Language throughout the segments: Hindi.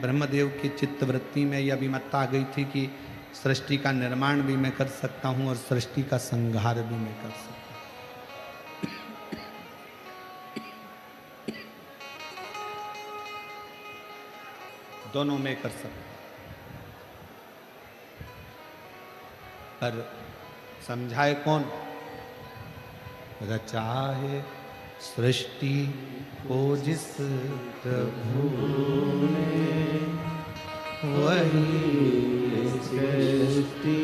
ब्रह्मदेव की चित्तवृत्ति में यह अभिमत्ता आ गई थी कि सृष्टि का निर्माण भी मैं कर सकता हूं और सृष्टि का संहार भी मैं कर सकता हूं। दोनों में कर सकता हूं। पर समझाए कौन? रचा है सृष्टि को जिस प्रभु ने, वही सृष्टि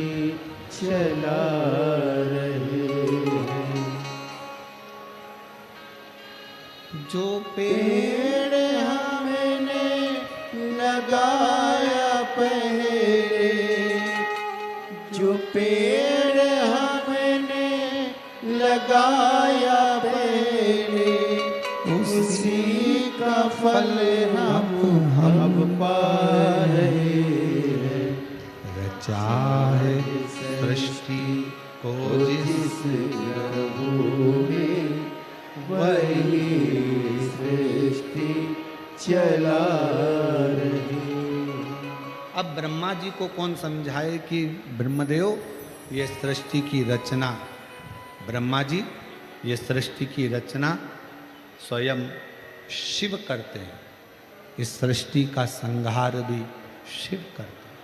चला रहे हैं। जो पेड़ हमने लगाया पहले, जो पेड़ हमने लगाया पहले, उसी का फल हम पा रहे हैं। रचा है सृष्टि को जिस प्रभु ने, वही सृष्टि चला रही। अब ब्रह्मा जी को कौन समझाए कि ब्रह्मदेव ये सृष्टि की रचना, ब्रह्मा जी ये सृष्टि की रचना स्वयं शिव करते हैं, इस सृष्टि का संहार भी शिव करते हैं।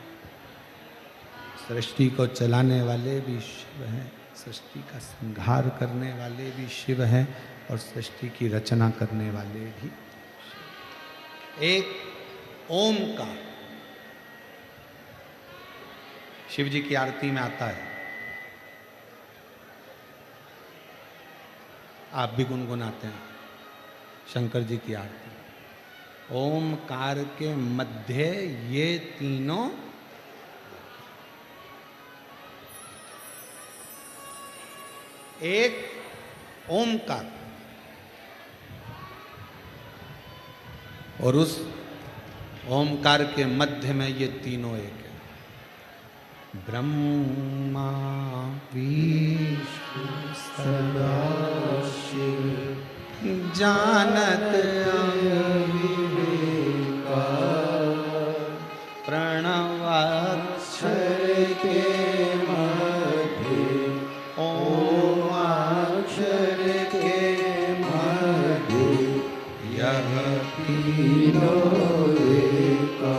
सृष्टि को चलाने वाले भी शिव हैं, सृष्टि का संहार करने वाले भी शिव हैं और सृष्टि की रचना करने वाले भी। एक ओमकार शिव जी की आरती में आता है, आप भी गुनगुनाते हैं शंकर जी की आरती। ओमकार के मध्य ये तीनों, एक ओमकार और उस ओमकार के मध्य में ये तीनों एक है। ब्रह्मा विष्णु सदाशिव जानत विवेका, प्रणवाक्षर के मध्य, ओमाक्षर के मध्य, यह तीनों एका।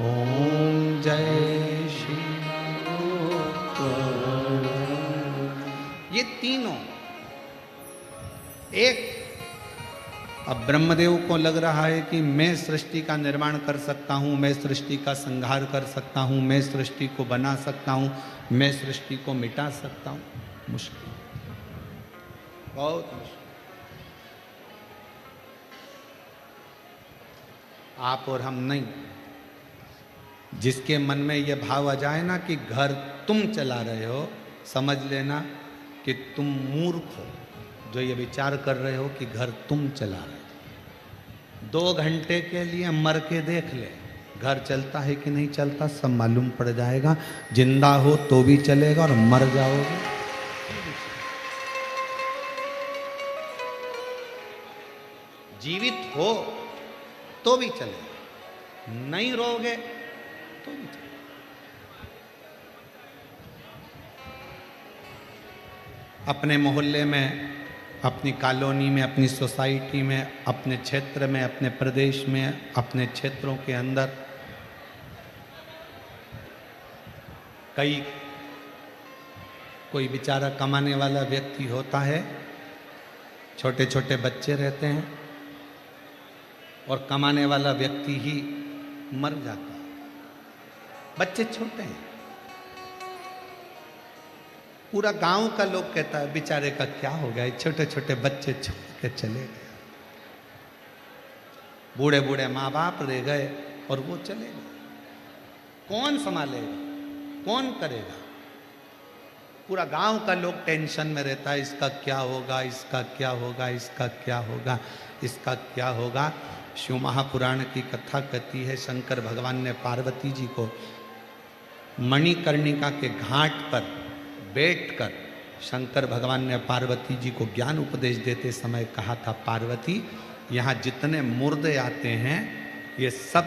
ओम जय श्री। ये तीनों एक। अब ब्रह्मदेव को लग रहा है कि मैं सृष्टि का निर्माण कर सकता हूं, मैं सृष्टि का संहार कर सकता हूं, मैं सृष्टि को बना सकता हूं, मैं सृष्टि को मिटा सकता हूं। मुश्किल, बहुत मुश्किल। आप और हम नहीं। जिसके मन में यह भाव आ जाए ना कि घर तुम चला रहे हो, समझ लेना कि तुम मूर्ख हो। जो ये विचार कर रहे हो कि घर तुम चला रहे हो, 2 घंटे के लिए मर के देख ले, घर चलता है कि नहीं चलता सब मालूम पड़ जाएगा। जिंदा हो तो भी चलेगा और मर जाओगे। जीवित हो तो भी चलेगा, नहीं रहोगे तो भी चलेगा। अपने मोहल्ले में, अपनी कॉलोनी में, अपनी सोसाइटी में, अपने क्षेत्र में, अपने प्रदेश में, अपने क्षेत्रों के अंदर कोई बेचारा कमाने वाला व्यक्ति होता है, छोटे छोटे बच्चे रहते हैं और कमाने वाला व्यक्ति ही मर जाता है। बच्चे छोटे हैं, पूरा गांव का लोग कहता है बेचारे का क्या हो गया, छोटे छोटे बच्चे छोड़ के चले गए। बूढ़े बूढ़े माँ बाप रह गए और वो चले गए। कौन संभालेगा, कौन करेगा? पूरा गांव का लोग टेंशन में रहता है, इसका क्या होगा, इसका क्या होगा, इसका क्या होगा, इसका क्या होगा। शिव महापुराण की कथा कहती है, शंकर भगवान ने पार्वती जी को मणिकर्णिका के घाट पर बैठकर शंकर भगवान ने पार्वती जी को ज्ञान उपदेश देते समय कहा था, पार्वती यहाँ जितने मुर्दे आते हैं ये सब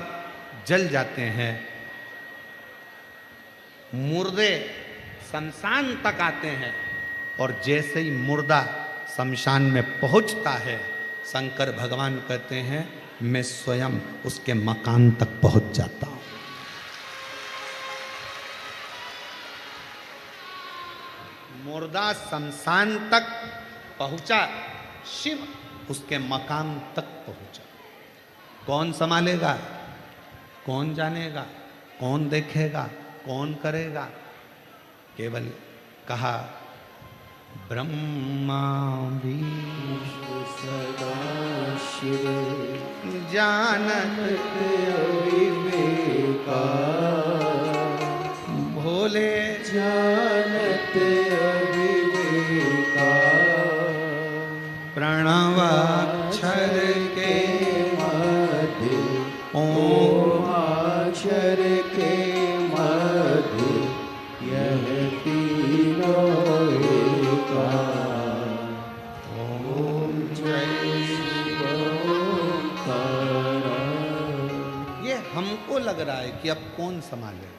जल जाते हैं। मुर्दे शमशान तक आते हैं और जैसे ही मुर्दा शमशान में पहुंचता है, शंकर भगवान कहते हैं मैं स्वयं उसके मकान तक पहुंच जाता हूं। मुर्दा शमशान तक पहुंचा, शिव उसके मकान तक पहुंचा। कौन संभालेगा, कौन जानेगा, कौन देखेगा, कौन करेगा? केवल कहा ब्रह्मा विष्णु सदा शिव जानत विवेका भोले जानत अविवेका प्रणवाक्षर के मध्य ओम ओमाक्षर के मध्य यह तीनों एकार। ओम जय शिव ओंकार। ये हमको लग रहा है कि अब कौन संभाले।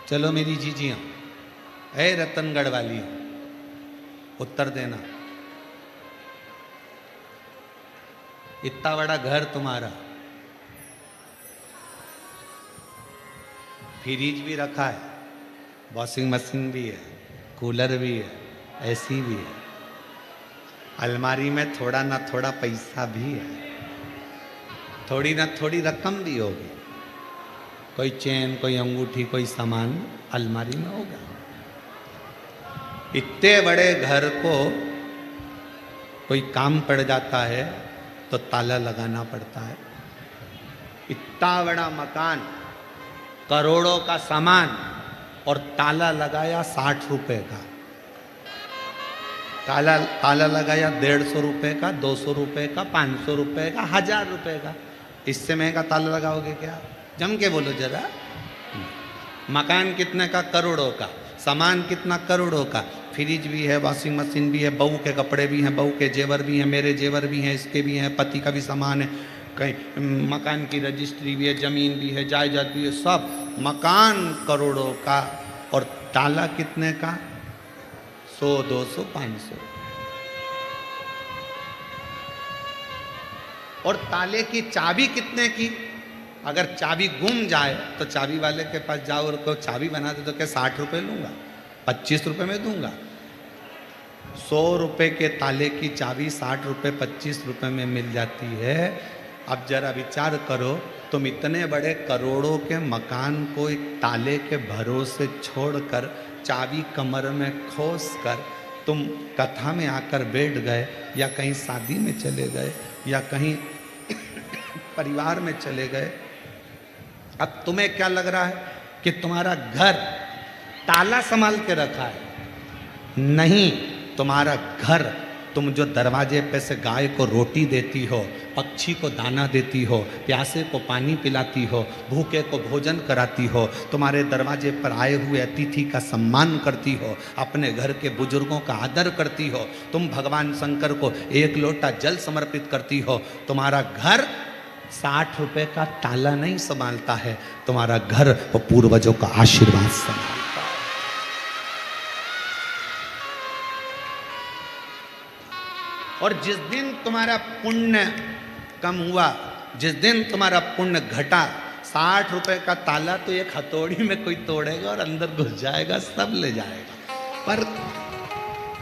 चलो मेरी जीजियां, है रतनगढ़ वाली, उत्तर देना। इतना बड़ा घर तुम्हारा, फ्रिज भी रखा है, वॉशिंग मशीन भी है, कूलर भी है, एसी भी है, अलमारी में थोड़ा ना थोड़ा पैसा भी है, थोड़ी ना थोड़ी रकम भी होगी, कोई चेन, कोई अंगूठी, कोई सामान अलमारी में होगा। इतने बड़े घर को कोई काम पड़ जाता है तो ताला लगाना पड़ता है। इतना बड़ा मकान, करोड़ों का सामान और ताला लगाया 60 रुपए का, ताला लगाया 150 रुपए का, 200 रुपए का, 500 रुपए का, 1000 रुपए का। इससे महंगा ताला लगाओगे क्या? जम के बोलो जरा। मकान कितने का? करोड़ों का। सामान कितना? करोड़ों का। फ्रिज भी है, वॉशिंग मशीन भी है, बहू के कपड़े भी हैं, बहू के जेवर भी हैं, मेरे जेवर भी हैं, इसके भी हैं, पति का भी सामान है, कहीं मकान की रजिस्ट्री भी है, जमीन भी है, जायदाद भी है, सब। मकान करोड़ों का और ताला कितने का? 100, 200, 500। और ताले की चाबी कितने की? अगर चाबी गुम जाए तो चाबी वाले के पास जाओ और कहो चाबी बना दे, तो क्या 60 रुपए लूंगा? 25 रुपए में दूंगा। 100 रुपए के ताले की चाबी 60 रुपए, 25 रुपए में मिल जाती है। अब जरा विचार करो, तुम इतने बड़े करोड़ों के मकान को एक ताले के भरोसे छोड़कर, चाबी कमर में खोस कर तुम कथा में आकर बैठ गए, या कहीं शादी में चले गए, या कहीं परिवार में चले गए। अब तुम्हें क्या लग रहा है कि तुम्हारा घर ताला संभाल के रखा है? नहीं, तुम्हारा घर, तुम जो दरवाजे पे से गाय को रोटी देती हो, पक्षी को दाना देती हो, प्यासे को पानी पिलाती हो, भूखे को भोजन कराती हो, तुम्हारे दरवाजे पर आए हुए अतिथि का सम्मान करती हो, अपने घर के बुजुर्गों का आदर करती हो, तुम भगवान शंकर को 1 लोटा जल समर्पित करती हो। तुम्हारा घर 60 रुपए का ताला नहीं संभालता है, तुम्हारा घर वो पूर्वजों का आशीर्वाद संभालता है। और जिस दिन तुम्हारा पुण्य कम हुआ, जिस दिन तुम्हारा पुण्य घटा, 60 रुपए का ताला तो एक हथौड़ी में कोई तोड़ेगा और अंदर घुस जाएगा, सब ले जाएगा। पर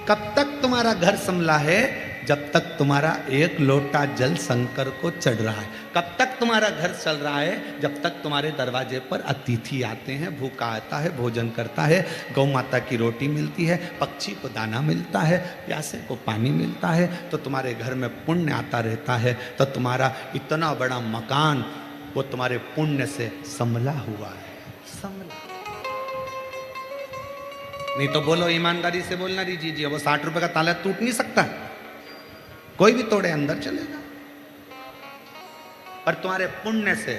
कब तक तुम्हारा घर संभला है? जब तक तुम्हारा 1 लोटा जल शंकर को चढ़ रहा है। कब तक तुम्हारा घर चल रहा है? जब तक तुम्हारे दरवाजे पर अतिथि आते हैं, भूखा आता है, भोजन करता है, गौ माता की रोटी मिलती है, पक्षी को दाना मिलता है, प्यासे को पानी मिलता है, तो तुम्हारे घर में पुण्य आता रहता है। तो तुम्हारा इतना बड़ा मकान वो तुम्हारे पुण्य से संभला हुआ है, संभला। नहीं तो बोलो, ईमानदारी से बोलना रीजी जी, वो 60 रुपए का ताला टूट नहीं सकता, कोई भी तोड़े अंदर चलेगा। पर तुम्हारे पुण्य से,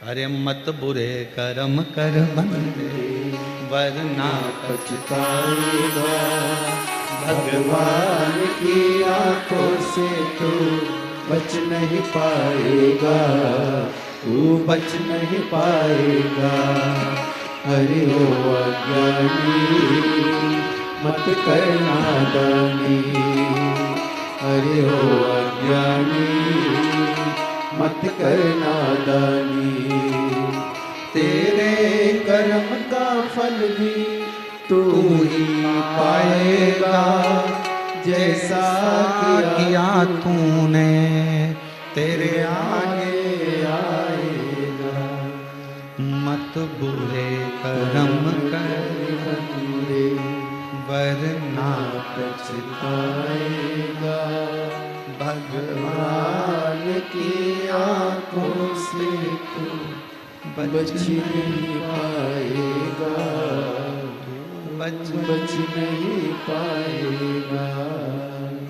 अरे मत बुरे कर्म कर बंदे वरना पछताएगा, भगवान की आंखों से तू बच नहीं पाएगा, तू बच नहीं पाएगा। हरि हो अज्ञानी मत कर नादानी, हरि हो अज्ञानी मत कर नादानी। तेरे कर्म का फल भी तू ही पाएगा, जैसा किया तूने तेरे आगे आएगा। मत बुरे कर्म कर वरना पछताएगा। भगवान की आंखों से तू बच नहीं पाएगा, बच नहीं पाएगा।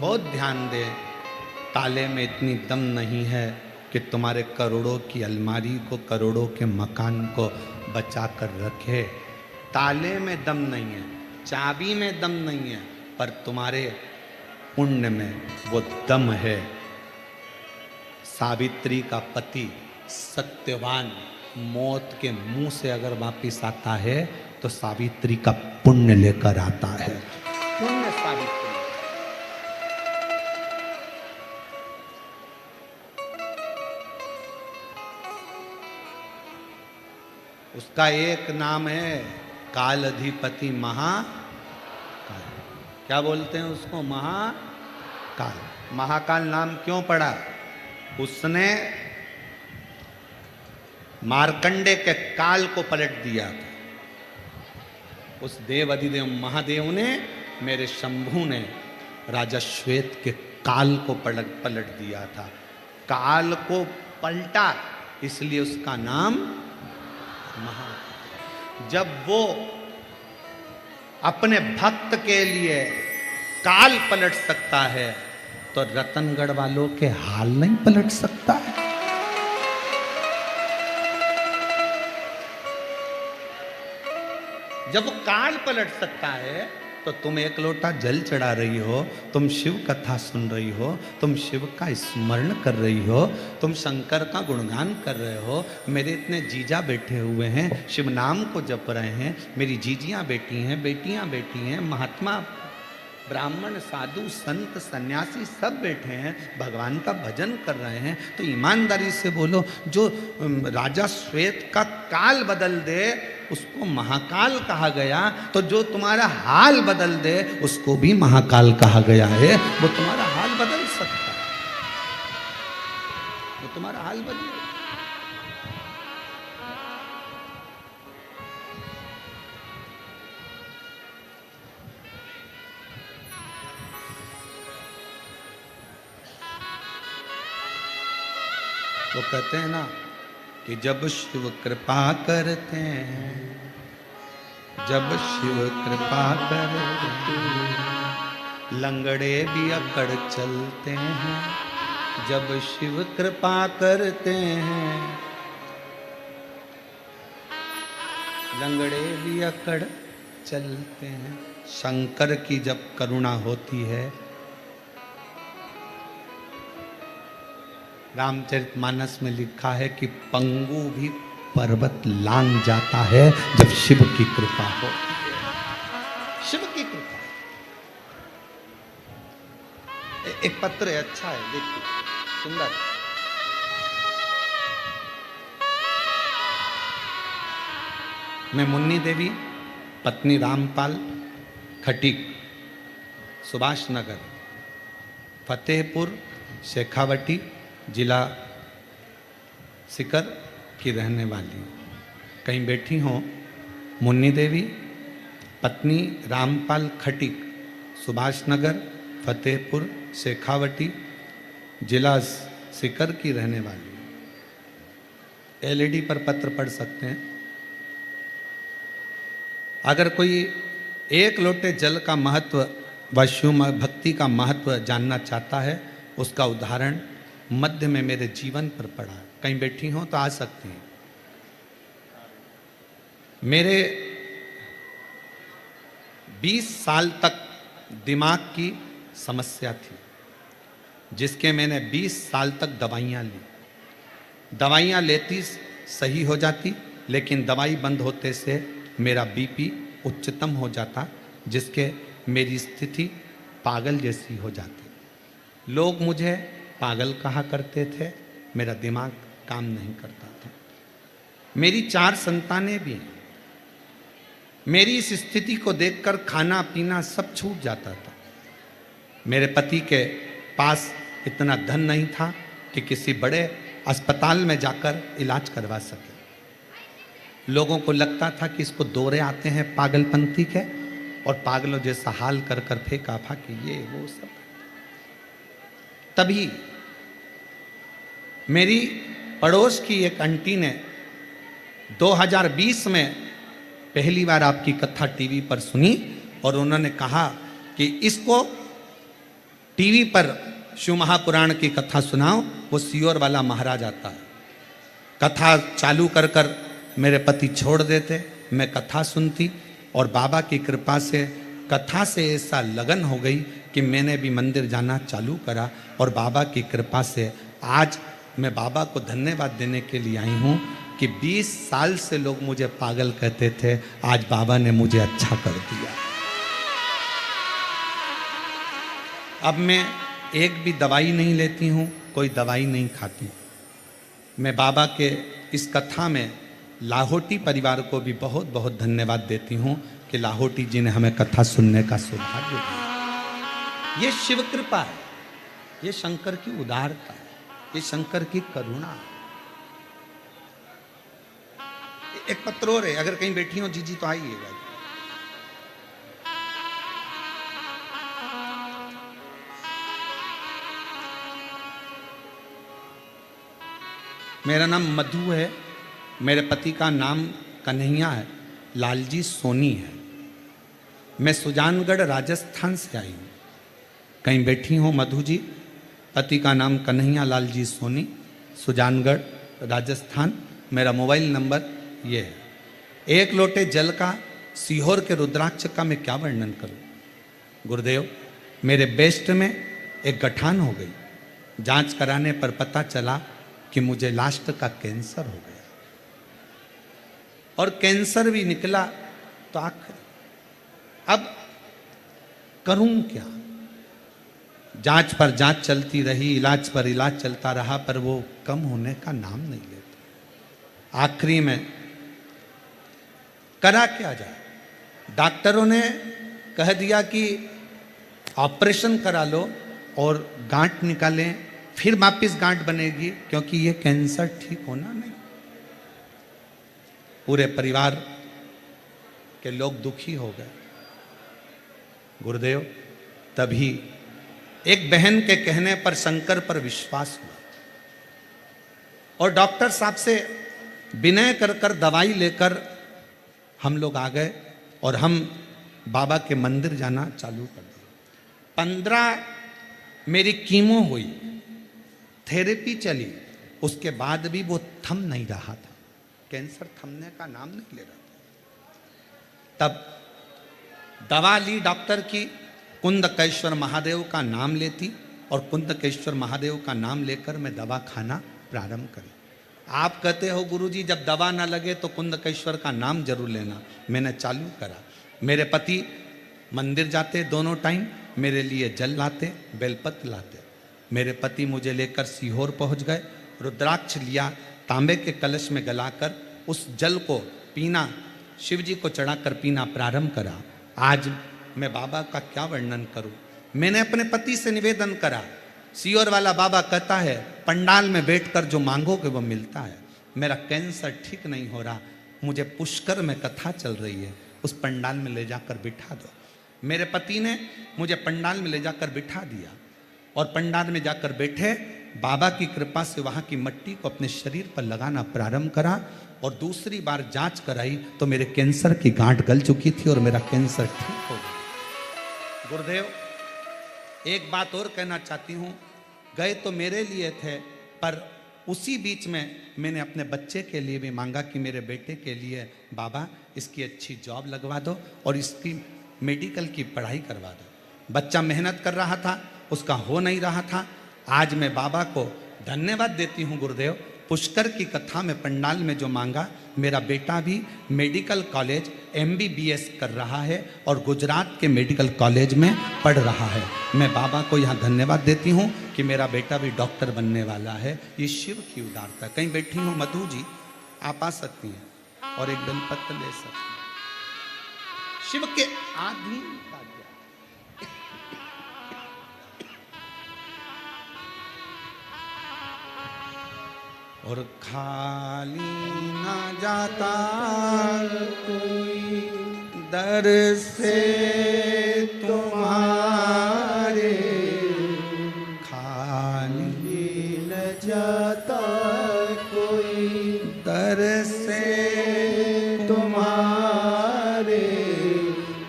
बहुत ध्यान दे, ताले में इतनी दम नहीं है कि तुम्हारे करोड़ों की अलमारी को, करोड़ों के मकान को बचा कर रखे। ताले में दम नहीं है, चाबी में दम नहीं है, पर तुम्हारे पुण्य में वो दम है। सावित्री का पति सत्यवान मौत के मुंह से अगर वापिस आता है तो सावित्री का पुण्य लेकर आता है। पुण्य सावित्री। उसका एक नाम है काल अधिपति महाकाल। क्या बोलते हैं उसको? महाकाल। महाकाल नाम क्यों पड़ा? उसने मार्कंडे के काल को पलट दिया था। उस देव अधिदेव महादेव ने, मेरे शंभू ने राजा श्वेत के काल को पलट दिया था। काल को पलटा, इसलिए उसका नाम महाकाल। जब वो अपने भक्त के लिए काल पलट सकता है तो रतनगढ़ वालों के हाल नहीं पलट सकता है। जब वो काल पलट सकता है तो तुम एक लोटा जल चढ़ा रही हो, तुम शिव कथा सुन रही हो, तुम शिव का स्मरण कर रही हो, तुम शंकर का गुणगान कर रहे हो। मेरे इतने जीजा बैठे हुए हैं, शिव नाम को जप रहे हैं, मेरी जीजियां बेटी हैं, बेटियां बेटी हैं, महात्मा ब्राह्मण साधु संत सन्यासी सब बैठे हैं, भगवान का भजन कर रहे हैं। तो ईमानदारी से बोलो, जो राजा श्वेत का काल बदल दे उसको महाकाल कहा गया, तो जो तुम्हारा हाल बदल दे उसको भी महाकाल कहा गया है। वो तुम्हारा हाल बदल सकता है, वो तुम्हारा हाल बदल। वो कहते हैं ना कि जब शिव कृपा करते हैं, जब शिव कृपा करते हैं, लंगड़े भी अकड़ चलते हैं। जब शिव कृपा करते हैं, लंगड़े भी अकड़ चलते हैं। शंकर की जब करुणा होती है, रामचरितमानस में लिखा है कि पंगु भी पर्वत लांग जाता है जब शिव की कृपा हो। शिव की कृपा। एक पत्र है, अच्छा है, देखिए, सुंदर। मैं मुन्नी देवी, पत्नी रामपाल, खटीक, सुभाष नगर, फतेहपुर, शेखावटी, जिला सीकर की रहने वाली। कहीं बैठी हो? मुन्नी देवी, पत्नी रामपाल, खटीक, सुभाष नगर, फतेहपुर, शेखावटी, जिला सीकर की रहने वाली। एलईडी पर पत्र पढ़ सकते हैं। अगर कोई एक लोटे जल का महत्व व शिव भक्ति का महत्व जानना चाहता है, उसका उदाहरण मध्य में मेरे जीवन पर पड़ा। कहीं बैठी हो तो आ सकती हैं। मेरे 20 साल तक दिमाग की समस्या थी, जिसके मैंने 20 साल तक दवाइयाँ ली। दवाइयाँ लेती सही हो जाती, लेकिन दवाई बंद होते से मेरा बीपी उच्चतम हो जाता, जिसके मेरी स्थिति पागल जैसी हो जाती। लोग मुझे पागल कहा करते थे, मेरा दिमाग काम नहीं करता था। मेरी 4 संतानें भी हैं। मेरी इस स्थिति को देखकर खाना पीना सब छूट जाता था। मेरे पति के पास इतना धन नहीं था कि किसी बड़े अस्पताल में जाकर इलाज करवा सके। लोगों को लगता था कि इसको दौरे आते हैं पागलपंथी के, और पागलों जैसा हाल कर कर फेंका फा कि ये वो सब। तभी मेरी पड़ोस की एक आंटी ने 2020 में पहली बार आपकी कथा टीवी पर सुनी, और उन्होंने कहा कि इसको टीवी पर शिव महापुराण की कथा सुनाओ, वो सियोर वाला महाराज आता है। कथा चालू कर कर मेरे पति छोड़ देते, मैं कथा सुनती, और बाबा की कृपा से कथा से ऐसा लगन हो गई कि मैंने भी मंदिर जाना चालू करा। और बाबा की कृपा से आज मैं बाबा को धन्यवाद देने के लिए आई हूँ कि 20 साल से लोग मुझे पागल कहते थे, आज बाबा ने मुझे अच्छा कर दिया। अब मैं एक भी दवाई नहीं लेती हूँ, कोई दवाई नहीं खाती। मैं बाबा के इस कथा में लाहोटी परिवार को भी बहुत बहुत धन्यवाद देती हूँ कि लाहोटी जी ने हमें कथा सुनने का सौभाग्य दिया। ये शिव कृपा है, ये शंकर की उदारता है, ये शंकर की करुणा है। एक पत्र और है, अगर कहीं बैठी हो जीजी तो आइएगा। मेरा नाम मधु है, मेरे पति का नाम कन्हैया है, लालजी सोनी है। मैं सुजानगढ़ राजस्थान से आई हूँ। कहीं बैठी हो मधु जी? पति का नाम कन्हैया लालजी सोनी, सुजानगढ़ राजस्थान। मेरा मोबाइल नंबर ये है। एक लोटे जल का सीहोर के रुद्राक्ष का मैं क्या वर्णन करूं। गुरुदेव, मेरे बेस्ट में एक गठान हो गई। जांच कराने पर पता चला कि मुझे लास्ट का कैंसर हो गया, और कैंसर भी निकला तो आखिर अब करूं क्या। जांच पर जांच चलती रही, इलाज पर इलाज चलता रहा, पर वो कम होने का नाम नहीं लेता। आखिरी में करा क्या जाए। डॉक्टरों ने कह दिया कि ऑपरेशन करा लो और गांठ निकालें, फिर वापिस गांठ बनेगी, क्योंकि ये कैंसर ठीक होना नहीं। पूरे परिवार के लोग दुखी हो गए। गुरुदेव, तभी एक बहन के कहने पर शंकर पर विश्वास हुआ, और डॉक्टर साहब से विनय कर कर दवाई लेकर हम लोग आ गए, और हम बाबा के मंदिर जाना चालू कर दिया। 15 मेरी कीमो हुई, थेरेपी चली, उसके बाद भी वो थम नहीं रहा था। कैंसर थमने का नाम नहीं ले रहा था। तब दवा ली डॉक्टर की, कुंदकेश्वर महादेव का नाम लेती, और कुंदकेश्वर महादेव का नाम लेकर मैं दवा खाना प्रारंभ करी। आप कहते हो गुरुजी जब दवा ना लगे तो कुंदकेश्वर का नाम जरूर लेना। मैंने चालू करा। मेरे पति मंदिर जाते दोनों टाइम, मेरे लिए जल लाते, बेलपत्र लाते। मेरे पति मुझे लेकर सीहोर पहुंच गए। रुद्राक्ष लिया, तांबे के कलश में गलाकर उस जल को पीना, शिव जी को चढ़ाकर पीना प्रारंभ करा। आज मैं बाबा का क्या वर्णन करूं। मैंने अपने पति से निवेदन करा। सीहोर वाला बाबा कहता है पंडाल में बैठकर जो मांगोगे वो मिलता है। मेरा कैंसर ठीक नहीं हो रहा, मुझे पुष्कर में कथा चल रही है, उस पंडाल में ले जाकर बिठा दो। मेरे पति ने मुझे पंडाल में ले जाकर बिठा दिया, और पंडाल में जाकर बैठे। बाबा की कृपा से वहाँ की मिट्टी को अपने शरीर पर लगाना प्रारंभ करा, और दूसरी बार जांच कराई तो मेरे कैंसर की गांठ गल चुकी थी और मेरा कैंसर ठीक हो गया। गुरुदेव, एक बात और कहना चाहती हूँ। गए तो मेरे लिए थे, पर उसी बीच में मैंने अपने बच्चे के लिए भी मांगा कि मेरे बेटे के लिए बाबा इसकी अच्छी जॉब लगवा दो और इसकी मेडिकल की पढ़ाई करवा दो। बच्चा मेहनत कर रहा था, उसका हो नहीं रहा था। आज मैं बाबा को धन्यवाद देती हूँ गुरुदेव, पुष्कर की कथा में पंडाल में जो मांगा, मेरा बेटा भी मेडिकल कॉलेज MBBS कर रहा है और गुजरात के मेडिकल कॉलेज में पढ़ रहा है। मैं बाबा को यहाँ धन्यवाद देती हूँ कि मेरा बेटा भी डॉक्टर बनने वाला है। ये शिव की उदारता। कहीं बैठी हूँ मधु जी, आप आ सकती हैं और एक बेलपत्र ले सकती हैं। शिव के आधीन और खाली ना जाता कोई दर से तुम्हारे, खाली न जाता कोई दर से तुम्हारे,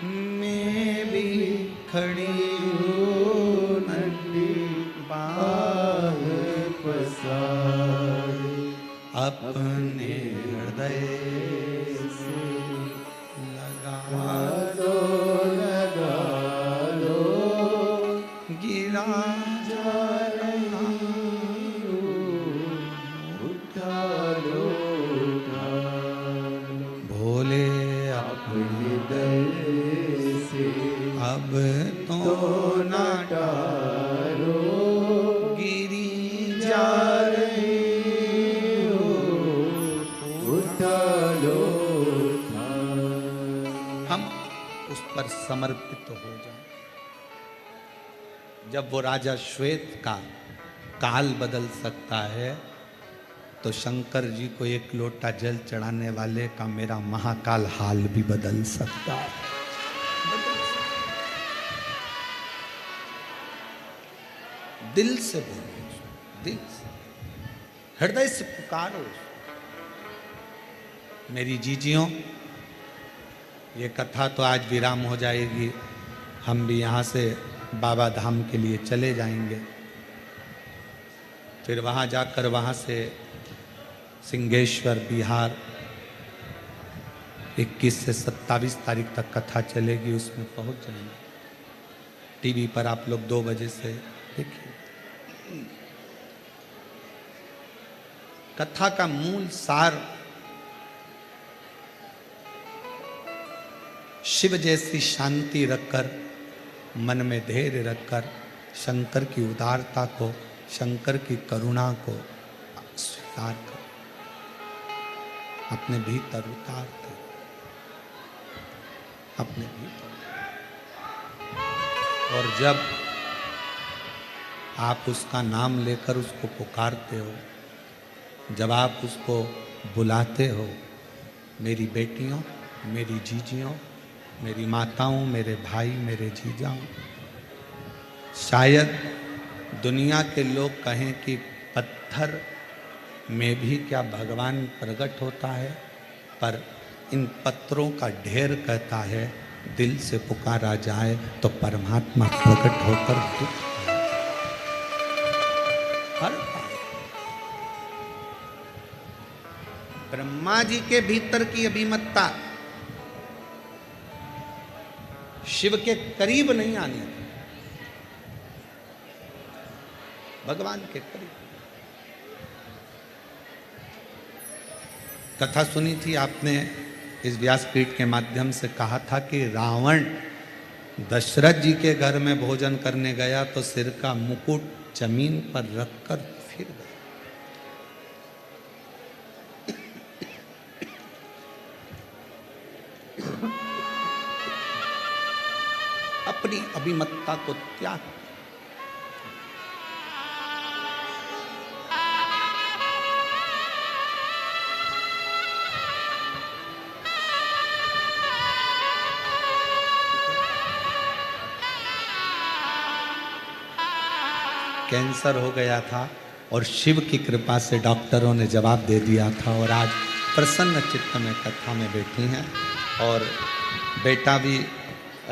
मैं भी खड़ी हूँ नंदी बाह पसार, अपने हृदय से लगा लो गिरा जा रहा उठा लो भोले अपने हृदय से अब तो ना टालो, गिरी जा पर समर्पित हो जाए। जब वो राजा श्वेत का काल बदल सकता है, तो शंकर जी को एक लोटा जल चढ़ाने वाले का मेरा महाकाल हाल भी बदल सकता है। दिल से बोलो, दिल से, हृदय से पुकारो। मेरी जीजियों, ये कथा तो आज विराम हो जाएगी, हम भी यहाँ से बाबा धाम के लिए चले जाएंगे। फिर वहाँ जाकर वहाँ से सिंहेश्वर बिहार 21 से 27 तारीख तक कथा चलेगी, उसमें पहुँच जाएंगे। टीवी पर आप लोग 2 बजे से देखिए। कथा का मूल सार शिव जैसी शांति रखकर, मन में धैर्य रखकर, शंकर की उदारता को, शंकर की करुणा को स्वीकार कर, अपने भीतर उतार कर, अपने भीतर। और जब आप उसका नाम लेकर उसको पुकारते हो, जब आप उसको बुलाते हो, मेरी बेटियों, मेरी जीजियों, मेरी माताओं, मेरे भाई, मेरे जीजाओं, शायद दुनिया के लोग कहें कि पत्थर में भी क्या भगवान प्रकट होता है, पर इन पत्थरों का ढेर कहता है दिल से पुकारा जाए तो परमात्मा प्रकट होकर दुख हर पाए। ब्रह्मा जी के भीतर की अभिमतता शिव के करीब नहीं आने दी, भगवान के करीब। कथा सुनी थी आपने, इस व्यासपीठ के माध्यम से कहा था कि रावण दशरथ जी के घर में भोजन करने गया तो सिर का मुकुट जमीन पर रखकर फिर गया। अपनी अभिमतता को त्याग, कैंसर हो गया था और शिव की कृपा से डॉक्टरों ने जवाब दे दिया था, और आज प्रसन्न चित्त में कथा में बैठी हैं। और बेटा भी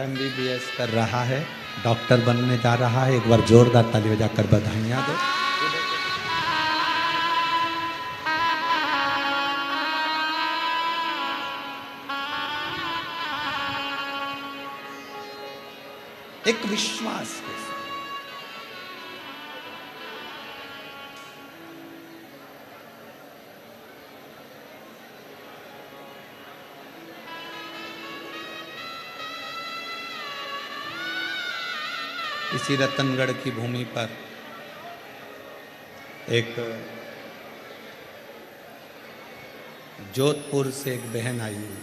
MBBS कर रहा है, डॉक्टर बनने जा रहा है। एक बार जोरदार ताली बजाकर बधाइयाँ दो। एक विश्वास के साथ। इसी रतनगढ़ की भूमि पर एक जोधपुर से एक बहन आई हुई,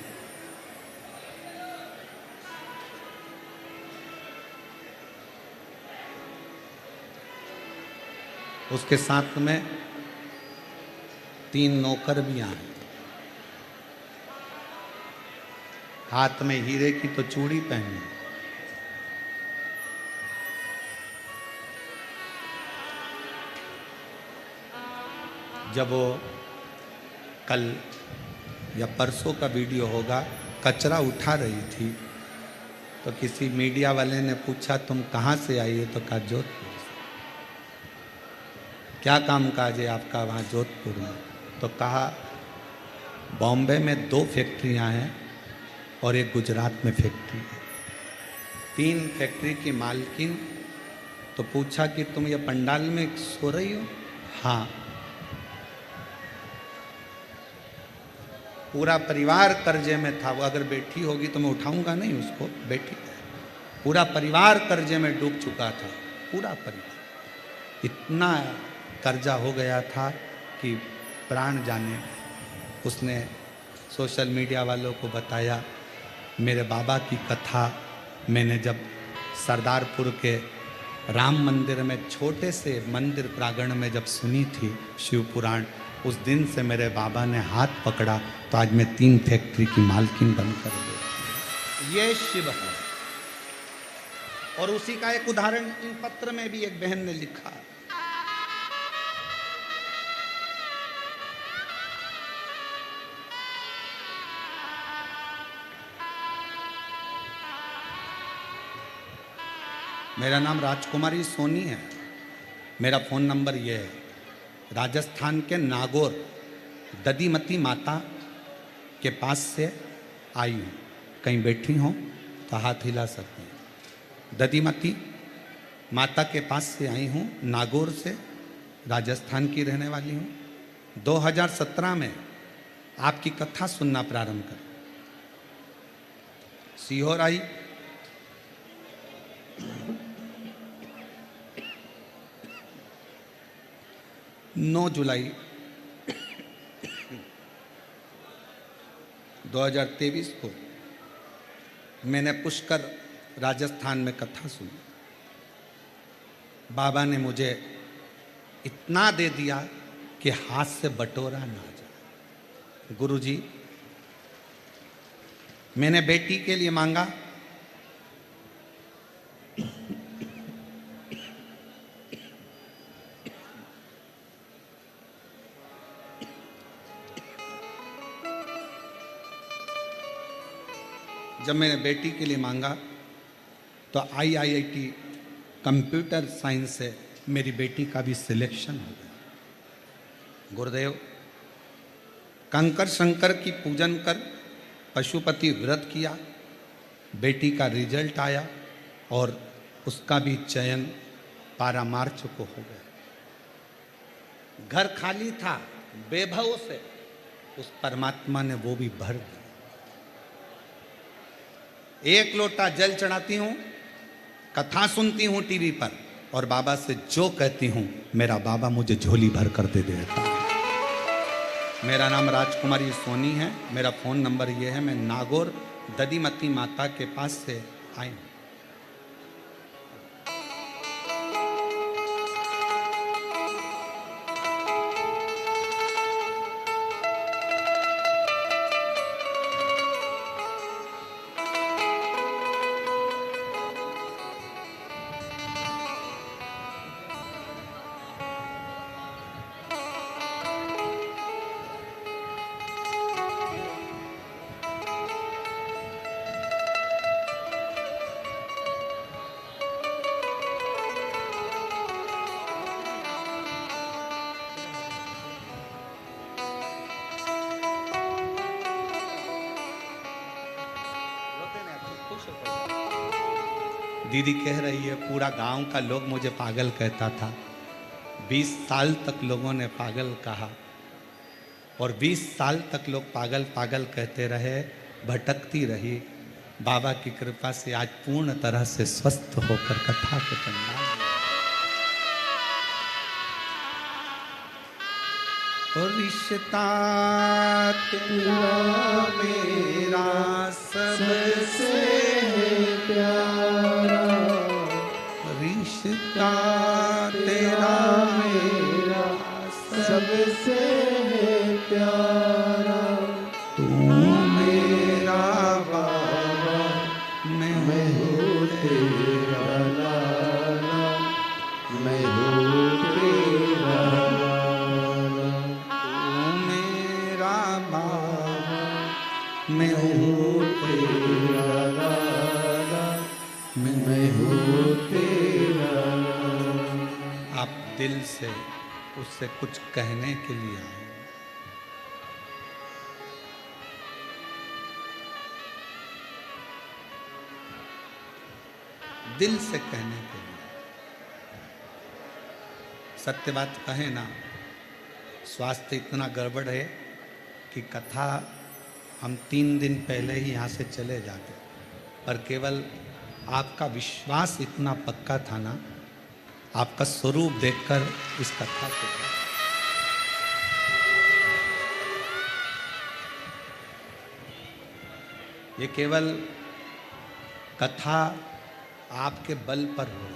उसके साथ में 3 नौकर भी आए, हाथ में हीरे की तो चूड़ी पहनी। जब वो कल या परसों का वीडियो होगा, कचरा उठा रही थी तो किसी मीडिया वाले ने पूछा तुम कहाँ से आई हो, तो कहा जोधपुर से। क्या काम काज है आपका वहाँ जोधपुर में? तो कहा बॉम्बे में 2 फैक्ट्रियाँ हैं और एक गुजरात में फैक्ट्री है, 3 फैक्ट्री की मालकिन। तो पूछा कि तुम ये पंडाल में सो रही हो? हाँ। पूरा परिवार कर्जे में था, वो अगर बैठी होगी तो मैं उठाऊंगा नहीं उसको, बैठी। पूरा परिवार कर्जे में डूब चुका था, पूरा परिवार। इतना कर्जा हो गया था कि प्राण जाने। उसने सोशल मीडिया वालों को बताया, मेरे बाबा की कथा मैंने जब सरदारपुर के राम मंदिर में छोटे से मंदिर प्रांगण में जब सुनी थी शिव पुराण, उस दिन से मेरे बाबा ने हाथ पकड़ा तो आज मैं 3 फैक्ट्री की मालकिन बनकर गई। ये शिव है। और उसी का एक उदाहरण इन पत्र में भी एक बहन ने लिखा। मेरा नाम राजकुमारी सोनी है, मेरा फ़ोन नंबर ये है। राजस्थान के नागौर दधीमती माता के पास से आई हूँ, कहीं बैठी हों तो हाथ हिला सकते हैं। दधीमती माता के पास से आई हूँ, नागौर से, राजस्थान की रहने वाली हूँ। 2017 में आपकी कथा सुनना प्रारंभ कर सीहोर आई। 9 जुलाई 2023 को मैंने पुष्कर राजस्थान में कथा सुनी। बाबा ने मुझे इतना दे दिया कि हाथ से बटोरा ना जाए। गुरुजी, मैंने बेटी के लिए मांगा, जब मैंने बेटी के लिए मांगा तो IIT कंप्यूटर साइंस से मेरी बेटी का भी सिलेक्शन हो गया। गुरुदेव, कंकर शंकर की पूजन कर पशुपति व्रत किया, बेटी का रिजल्ट आया और उसका भी चयन 12 मार्च को हो गया। घर खाली था, बेभव से उस परमात्मा ने वो भी भर दिया। 1 लोटा जल चढ़ाती हूँ, कथा सुनती हूँ टीवी पर, और बाबा से जो कहती हूँ मेरा बाबा मुझे झोली भर कर दे देता है। मेरा नाम राजकुमारी सोनी है, मेरा फ़ोन नंबर ये है। मैं नागौर दधीमती माता के पास से आई हूँ। दीदी कह रही है पूरा गांव का लोग मुझे पागल कहता था। 20 साल तक लोगों ने पागल कहा और 20 साल तक लोग पागल पागल कहते रहे, भटकती रही। बाबा की कृपा से आज पूर्ण तरह से स्वस्थ होकर कथा के पंडाल में। और रिश्ता तेरा मेरा सबसे प्यारा, रिश्ता तेरा मेरा सबसे प्यारा। तू मेरा बाबा, मैं हूँ तेरा लाला, मैं हूँ तेरा लाला। तू मेरा बाबा, मैं हूँ तेरा लाला, मैं हूँ तेरा लाला। आप दिल से उससे कुछ कहने के लिए आए। दिल से कहने के लिए। सत्य बात कहें ना, स्वास्थ्य इतना गड़बड़ है कि कथा हम 3 दिन पहले ही यहाँ से चले जाते, पर केवल आपका विश्वास इतना पक्का था ना, आपका स्वरूप देखकर इस कथा को। ये केवल कथा आपके बल पर हो,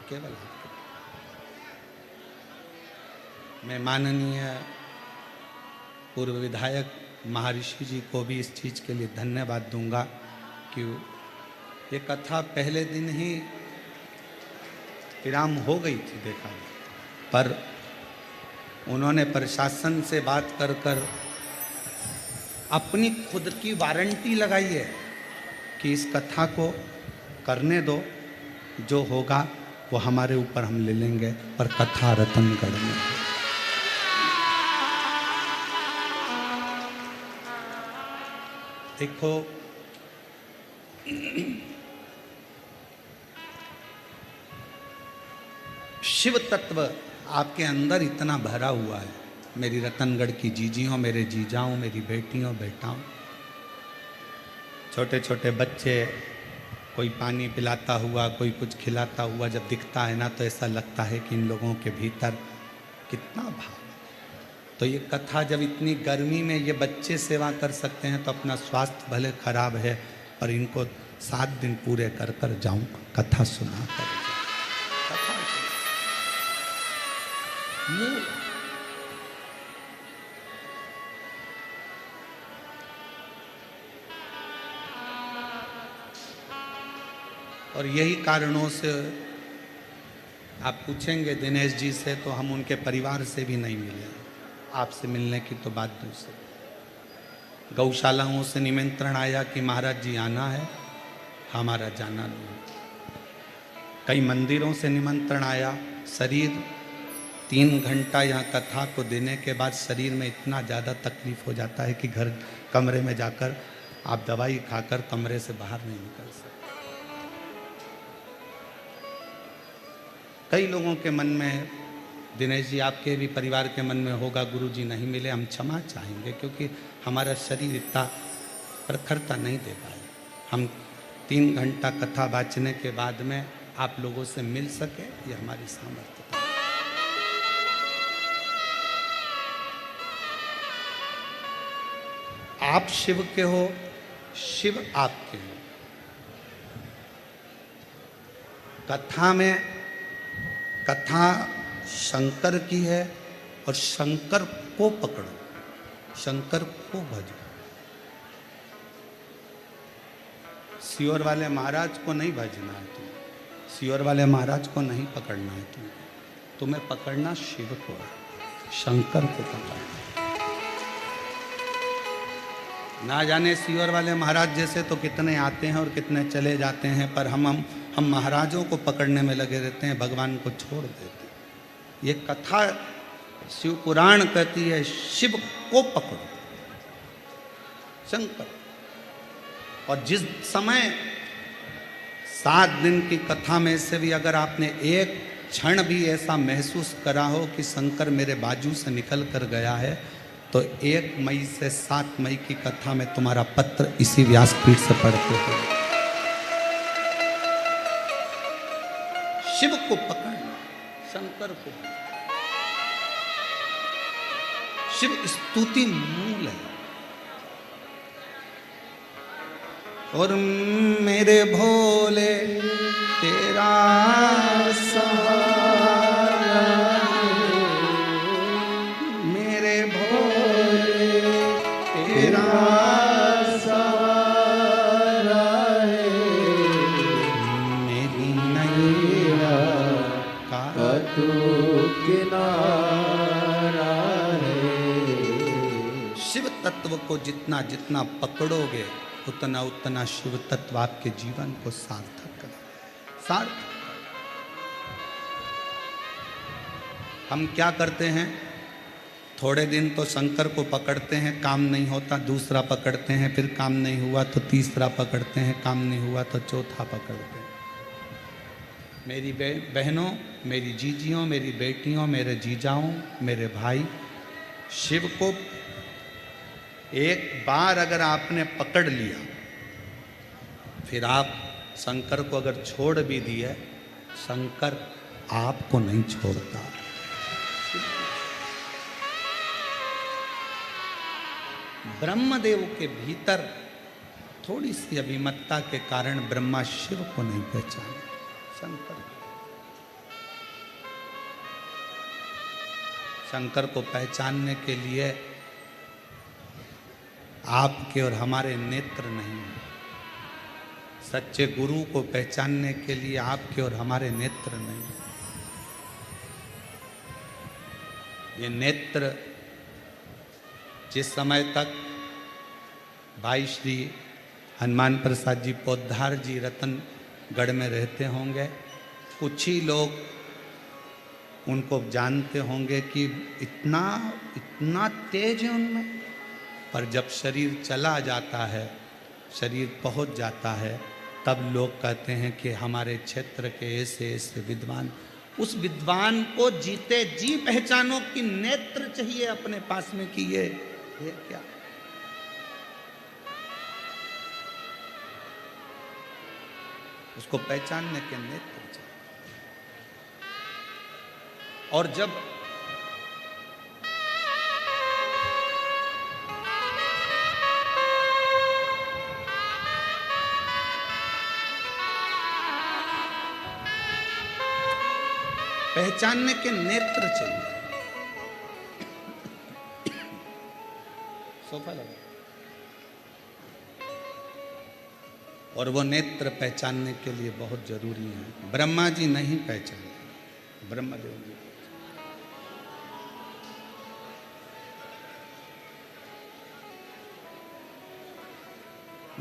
केवल आपके। मैं माननीय पूर्व विधायक महर्षि जी को भी इस चीज़ के लिए धन्यवाद दूंगा कि ये कथा पहले दिन ही विराम हो गई थी देखा, पर उन्होंने प्रशासन से बात कर कर अपनी खुद की वारंटी लगाई है कि इस कथा को करने दो, जो होगा वो हमारे ऊपर हम ले लेंगे, पर कथा रतनगढ़ में। देखो शिव तत्व आपके अंदर इतना भरा हुआ है। मेरी रतनगढ़ की जीजियों, मेरे जीजाओं, मेरी बेटियों बेटाओं, छोटे छोटे बच्चे, कोई पानी पिलाता हुआ, कोई कुछ खिलाता हुआ जब दिखता है ना, तो ऐसा लगता है कि इन लोगों के भीतर कितना भाव। तो ये कथा जब इतनी गर्मी में ये बच्चे सेवा कर सकते हैं, तो अपना स्वास्थ्य भले खराब है, पर इनको 7 दिन पूरे कर कर जाऊं, कथा सुना कर कथा और यही कारणों से आप पूछेंगे दिनेश जी से, तो हम उनके परिवार से भी नहीं मिले। आपसे मिलने की तो बात दूसरी। गौशालाओं से निमंत्रण आया कि महाराज जी आना है, हमारा जाना नहीं। कई मंदिरों से निमंत्रण आया। शरीर 3 घंटा यहाँ कथा को देने के बाद शरीर में इतना ज़्यादा तकलीफ हो जाता है कि घर कमरे में जाकर आप दवाई खाकर कमरे से बाहर नहीं निकल सकते। कई लोगों के मन में, दिनेश जी आपके भी परिवार के मन में होगा, गुरु जी नहीं मिले, हम क्षमा चाहेंगे क्योंकि हमारा शरीर इतना प्रखरता नहीं दे पाए। हम 3 घंटा कथा वाचने के बाद में आप लोगों से मिल सके, ये हमारी सामर्थ्य। आप शिव के हो, शिव आपके हो। कथा में, कथा शंकर की है और शंकर को पकड़ो, शंकर को भजो। सियोर वाले महाराज को नहीं भजना है तुम्हें, सियोर वाले महाराज को नहीं पकड़ना है तुम्हें पकड़ना शिव को है, शंकर को पकड़ना। ना जाने सियोर वाले महाराज जैसे तो कितने आते हैं और कितने चले जाते हैं, पर हम महाराजों को पकड़ने में लगे रहते हैं, भगवान को छोड़ देते हैं। ये कथा शिव पुराण कहती है शिव को पकड़ो, शंकर। और जिस समय 7 दिन की कथा में से भी अगर आपने एक क्षण भी ऐसा महसूस करा हो कि शंकर मेरे बाजू से निकल कर गया है, तो 1 मई से 7 मई की कथा में तुम्हारा पत्र इसी व्यासपीठ से पढ़ते हो। शिव को पकड़ना, शंकर को। शिव स्तुति मूल है। और मेरे भोले तेरा सहारा है, मेरे भोले तेरा सहारा है, मेरी नैया का तू किनारा है। शिव तत्व को जितना जितना पकड़ोगे उतना उतना शिव तत्व आपके जीवन को सार्थक करे। सार्थक। हम क्या करते हैं, थोड़े दिन तो शंकर को पकड़ते हैं, काम नहीं होता, दूसरा पकड़ते हैं, फिर काम नहीं हुआ तो तीसरा पकड़ते हैं, काम नहीं हुआ तो चौथा पकड़ते हैं। मेरी बहनों, मेरी जीजियों, मेरी बेटियों, मेरे जीजाओं, मेरे भाई, शिव को एक बार अगर आपने पकड़ लिया, फिर आप शंकर को अगर छोड़ भी दिए, शंकर आपको नहीं छोड़ता। ब्रह्मदेव के भीतर थोड़ी सी अभिमतता के कारण ब्रह्मा शिव को नहीं पहचाने, शंकर को पहचानने के लिए आपके और हमारे नेत्र नहीं हैं। सच्चे गुरु को पहचानने के लिए आपके और हमारे नेत्र नहीं हैं। ये नेत्र जिस समय तक भाई श्री हनुमान प्रसाद जी पोद्दार जी रतनगढ़ में रहते होंगे, कुछ ही लोग उनको जानते होंगे कि इतना इतना तेज है उनमें। पर जब शरीर चला जाता है, शरीर पहुंच जाता है, तब लोग कहते हैं कि हमारे क्षेत्र के ऐसे ऐसे विद्वान। उस विद्वान को जीते जी पहचानो कि नेत्र चाहिए अपने पास में कि ये क्या। उसको पहचानने के नेत्र चाहिए। और जब पहचानने के नेत्र चाहिए। सोफा लगा। और वो नेत्र पहचानने के लिए बहुत जरूरी है। ब्रह्मा जी नहीं पहचाने, ब्रह्मदेव जी।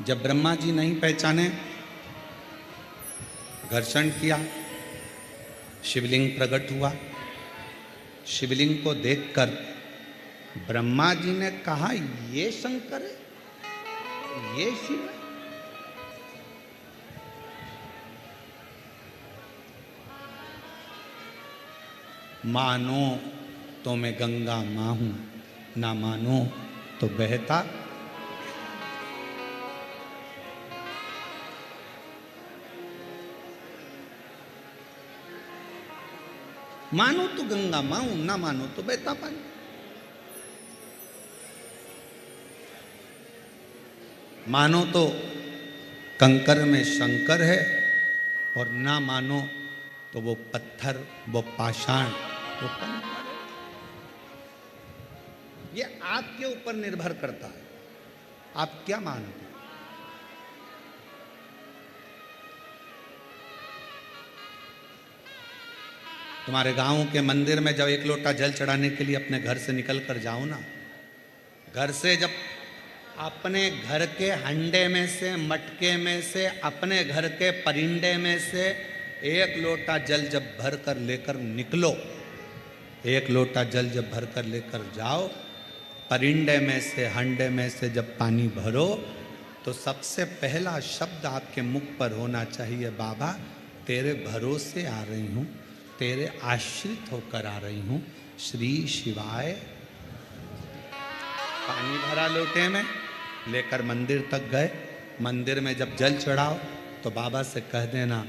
जब ब्रह्मा जी नहीं पहचाने, घर्षण किया, शिवलिंग प्रकट हुआ। शिवलिंग को देखकर ब्रह्मा जी ने कहा, ये शंकर है, ये शिव है। मानो तो मैं गंगा मां हूं, ना मानो तो बहता। मानो तो गंगा मां हूं, ना मानो तो बहता पानी। मानो तो कंकर में शंकर है, और ना मानो तो वो पत्थर, वो पाषाण, वो कंकर है। ये आपके ऊपर निर्भर करता है, आप क्या मानते हैं। तुम्हारे गांव के मंदिर में जब 1 लोटा जल चढ़ाने के लिए अपने घर से निकल कर जाओ ना, घर से जब अपने घर के हंडे में से, मटके में से, अपने घर के परिंडे में से 1 लोटा जल जब भर कर लेकर निकलो, 1 लोटा जल जब भर कर लेकर जाओ, परिंडे में से, हंडे में से जब पानी भरो, तो सबसे पहला शब्द आपके मुख पर होना चाहिए, बाबा तेरे भरोसे आ रही हूँ, तेरे आश्रित होकर आ रही हूँ, श्री शिवाय। पानी भरा लोटे में, लेकर मंदिर तक गए। मंदिर में जब जल चढ़ाओ तो बाबा से कह देना,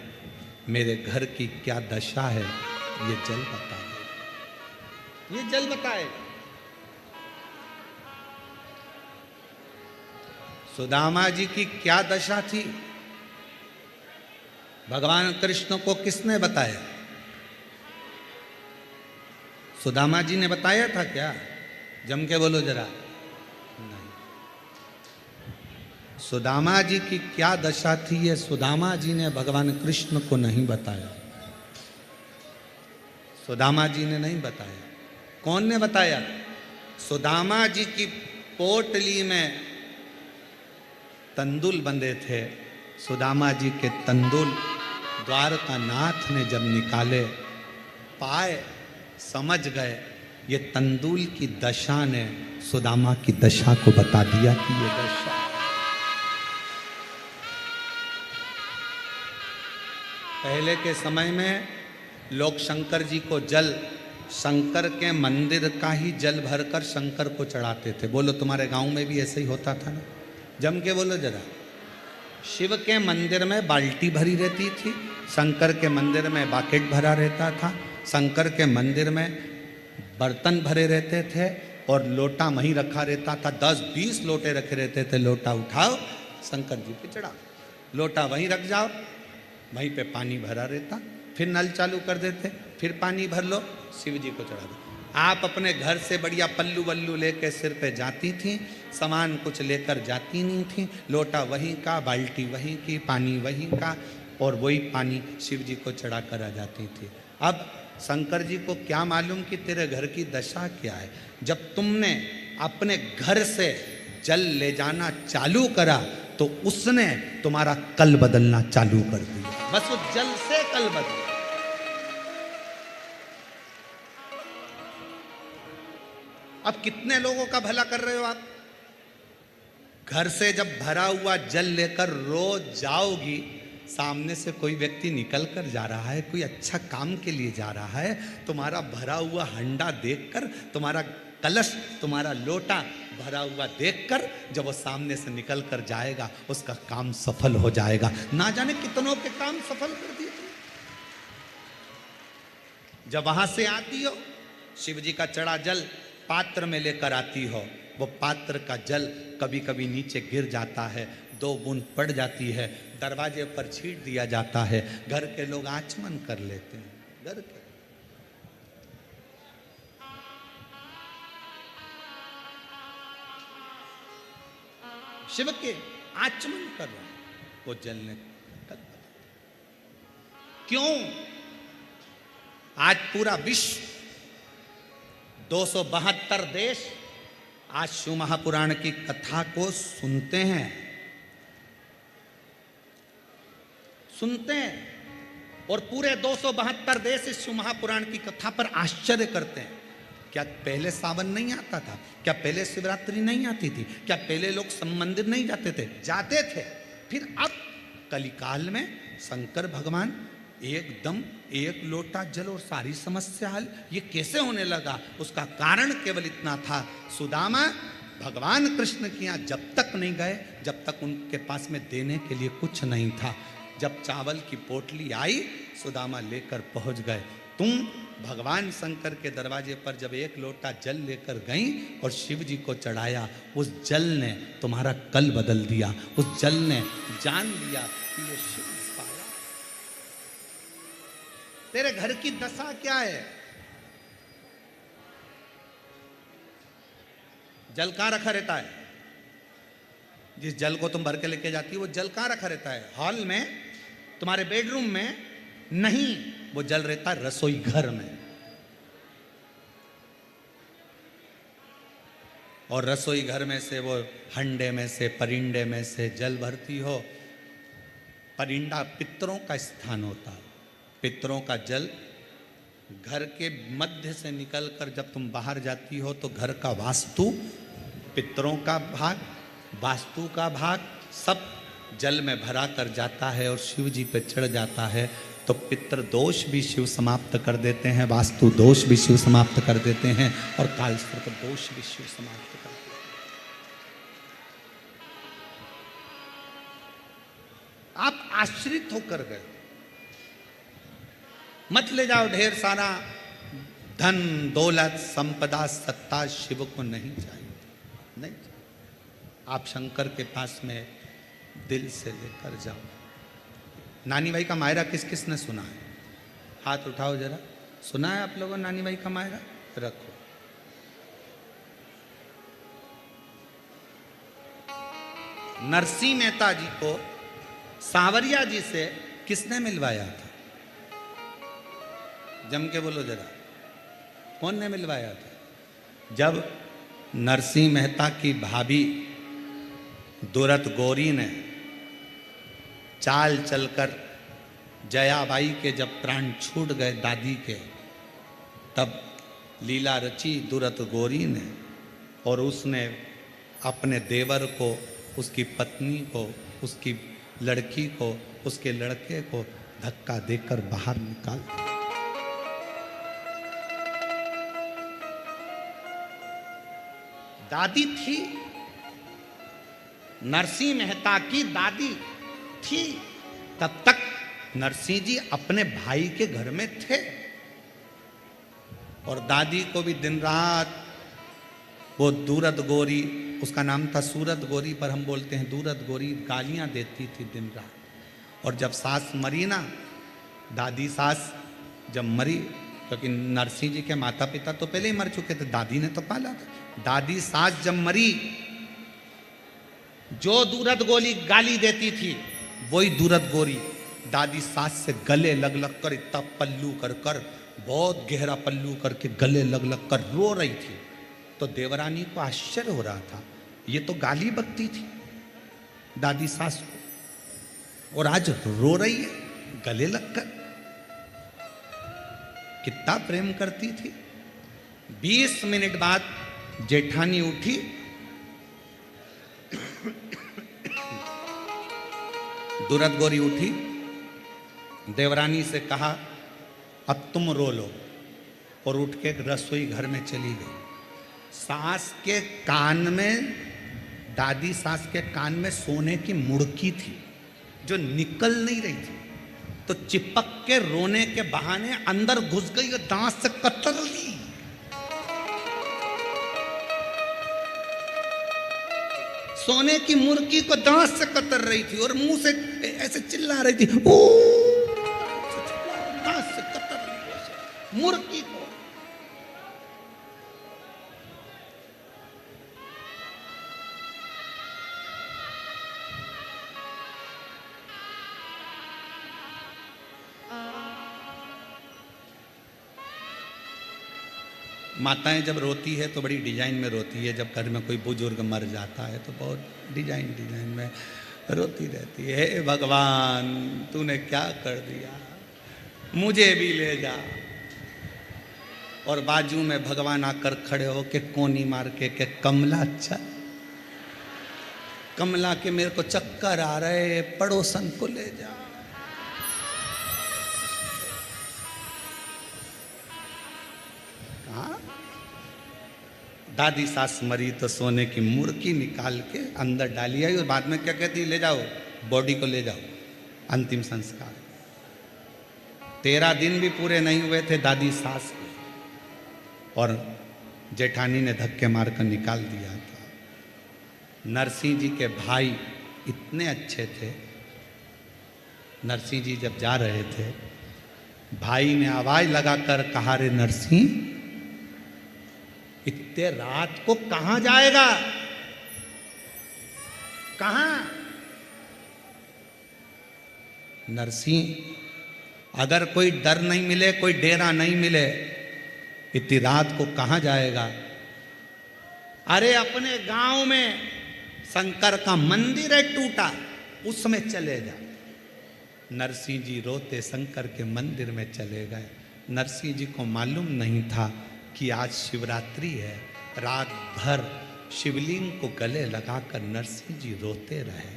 मेरे घर की क्या दशा है ये जल बता दे, ये जल बताए। सुदामा जी की क्या दशा थी, भगवान कृष्ण को किसने बताया? सुदामा जी ने बताया था क्या? जम के बोलो जरा। नहीं। सुदामा जी की क्या दशा थी ये सुदामा जी ने भगवान कृष्ण को नहीं बताया। सुदामा जी ने नहीं बताया। कौन ने बताया? सुदामा जी की पोटली में तंदुल बंधे थे। सुदामा जी के तंदुल द्वारका नाथ ने जब निकाले, पाए, समझ गए, ये तंदुल की दशा ने सुदामा की दशा को बता दिया कि ये दशा। पहले के समय में लोग शंकर जी को जल, शंकर के मंदिर का ही जल भरकर शंकर को चढ़ाते थे। बोलो तुम्हारे गांव में भी ऐसे ही होता था ना? जम के बोलो जरा। शिव के मंदिर में बाल्टी भरी रहती थी, शंकर के मंदिर में बाकेट भरा रहता था, शंकर के मंदिर में बर्तन भरे रहते थे और लोटा वहीं रखा रहता था। 10-20 लोटे रखे रहते थे। लोटा उठाओ, शंकर जी पे चढ़ाओ, लोटा वहीं रख जाओ, वहीं पे पानी भरा रहता। फिर नल चालू कर देते, फिर पानी भर लो, शिव जी को चढ़ा दो। आप अपने घर से बढ़िया पल्लू वल्लू लेके सिर पे जाती थी, सामान कुछ लेकर जाती नहीं थी। लोटा वहीं का, बाल्टी वहीं की, पानी वहीं का, और वही पानी शिव जी को चढ़ा कर आ जाती थी। अब शंकर जी को क्या मालूम कि तेरे घर की दशा क्या है। जब तुमने अपने घर से जल ले जाना चालू करा तो उसने तुम्हारा कल बदलना चालू कर दिया। बस वो जल से कल बदला। अब कितने लोगों का भला कर रहे हो आप? घर से जब भरा हुआ जल लेकर रोज जाओगी, सामने से कोई व्यक्ति निकल कर जा रहा है, कोई अच्छा काम के लिए जा रहा है, तुम्हारा भरा हुआ हंडा देखकर, तुम्हारा कलश, तुम्हारा लोटा भरा हुआ देखकर जब वो सामने से निकल कर जाएगा, उसका काम सफल हो जाएगा। ना जाने कितनों के काम सफल कर दिए। जब वहां से आती हो, शिव जी का चढ़ा जल पात्र में लेकर आती हो, वो पात्र का जल कभी कभी नीचे गिर जाता है, 2 बूंद पड़ जाती है, दरवाजे पर छींट दिया जाता है। घर के लोग आचमन कर लेते हैं। घर के शिव के आचमन कर रहे हैं, वो जलने क्यों? आज पूरा विश्व, 272 देश आज शिव महापुराण की कथा को सुनते हैं, और पूरे 272 देश इस शिव महापुराण की कथा पर आश्चर्य करते हैं। क्या पहले सावन नहीं आता था? क्या पहले शिवरात्रि नहीं आती थी? क्या पहले लोग मंदिर नहीं जाते थे? जाते थे। फिर अब कलिकाल में शंकर भगवान एकदम एक लोटा जल और सारी समस्या हल, ये कैसे होने लगा? उसका कारण केवल इतना था, सुदामा भगवान कृष्ण के यहाँ जब तक नहीं गए, जब तक उनके पास में देने के लिए कुछ नहीं था। जब चावल की पोटली आई, सुदामा लेकर पहुंच गए। तुम भगवान शंकर के दरवाजे पर जब एक लोटा जल लेकर गई और शिव जी को चढ़ाया, उस जल ने तुम्हारा कल बदल दिया। उस जल ने जान लिया कि ये शिव पाया। तेरे घर की दशा क्या है? जल कहां रखा रहता है? जिस जल को तुम भर के लेके जाती हो, वो जल कहां रखा रहता है? हॉल में, तुम्हारे बेडरूम में नहीं, वो जल रहता है रसोई घर में। और रसोई घर में से वो हंडे में से, परिंडे में से जल भरती हो। परिंडा पितरों का स्थान होता है। पितरों का जल घर के मध्य से निकलकर जब तुम बाहर जाती हो तो घर का वास्तु, पितरों का भाग, वास्तु का भाग सब जल में भरा कर जाता है और शिव जी पे चढ़ जाता है, तो पितृ दोष भी शिव समाप्त कर देते हैं, वास्तु दोष भी शिव समाप्त कर देते हैं, और कालसर्प दोष भी शिव समाप्त कर देते हैं। आप आश्रित होकर गए, मत ले जाओ ढेर सारा धन दौलत संपदा सत्ता, शिव को नहीं चाहिए, नहीं चाहिए। आप शंकर के पास में दिल से लेकर जाओ। नानी भाई का मायरा किस किस ने सुना है? हाथ उठाओ जरा। सुना है आप लोगों नानी भाई का मायरा? रखो। नरसिंह मेहता जी को सांवरिया जी से किसने मिलवाया था? जम के बोलो जरा, कौन ने मिलवाया था? जब नरसिंह मेहता की भाभी दुरत गौरी ने चाल चलकर जयाबाई के जब प्राण छूट गए दादी के, तब लीला रची दुरत गौरी ने, और उसने अपने देवर को, उसकी पत्नी को, उसकी लड़की को, उसके लड़के को धक्का देकर बाहर निकाल दिया। दादी थी, नरसिंह मेहता की दादी थी, तब तक नरसिंह जी अपने भाई के घर में थे, और दादी को भी दिन रात वो दूरत गोरी, उसका नाम था सूरत गोरी पर हम बोलते हैं दूरत गोरी, गालियां देती थी दिन रात। और जब सास मरी ना, दादी सास जब मरी, क्योंकि नरसिंह जी के माता पिता तो पहले ही मर चुके थे, दादी ने तो पाला था। दादी सास जब मरी, जो दूरत गोली गाली देती थी, वही दूरत गोरी दादी सास से गले लग लग कर, इतना पल्लू कर कर, बहुत गहरा पल्लू करके गले लग लग कर रो रही थी। तो देवरानी को आश्चर्य हो रहा था, ये तो गाली बकती थी दादी सास को, और आज रो रही है गले लगकर। कितना प्रेम करती थी। 20 मिनट बाद जेठानी उठी, दुरत गौरी उठी, देवरानी से कहा अब तुम रो लो, और उठ के रसोई घर में चली गई। सास के कान में, दादी सास के कान में सोने की मुड़की थी जो निकल नहीं रही थी, तो चिपक के रोने के बहाने अंदर घुस गई और दांत से कतर ली। सोने की मुर्गी को दांत से कतर रही थी और मुंह से ऐसे चिल्ला रही थी, ओ दांत से कतर रही मुर्गी को। माताएं जब रोती है तो बड़ी डिजाइन में रोती है। जब घर में कोई बुजुर्ग मर जाता है तो बहुत डिजाइन में रोती रहती है, हे भगवान तूने क्या कर दिया, मुझे भी ले जा। और बाजू में भगवान आकर खड़े हो के कोनी मार के कमला चल, कमला के मेरे को चक्कर आ रहे, पड़ोसन को ले जा। दादी सास मरी तो सोने की मुर्गी निकाल के अंदर डाली आई, और बाद में क्या कहती, ले जाओ बॉडी को, ले जाओ अंतिम संस्कार। 13 दिन भी पूरे नहीं हुए थे दादी सास को, और जेठानी ने धक्के मारकर निकाल दिया था। नरसिंह जी के भाई इतने अच्छे थे, नरसिंह जी जब जा रहे थे, भाई ने आवाज लगाकर कहा, रे नरसिंह इतने रात को कहां जाएगा, कहां? नरसिंह अगर कोई डर नहीं मिले, कोई डेरा नहीं मिले, इतनी रात को कहां जाएगा? अरे अपने गांव में शंकर का मंदिर है टूटा, उसमें चले जा। नरसिंह जी रोते शंकर के मंदिर में चले गए। नरसिंह जी को मालूम नहीं था कि आज शिवरात्रि है। रात भर शिवलिंग को गले लगाकर नरसिंह जी रोते रहे।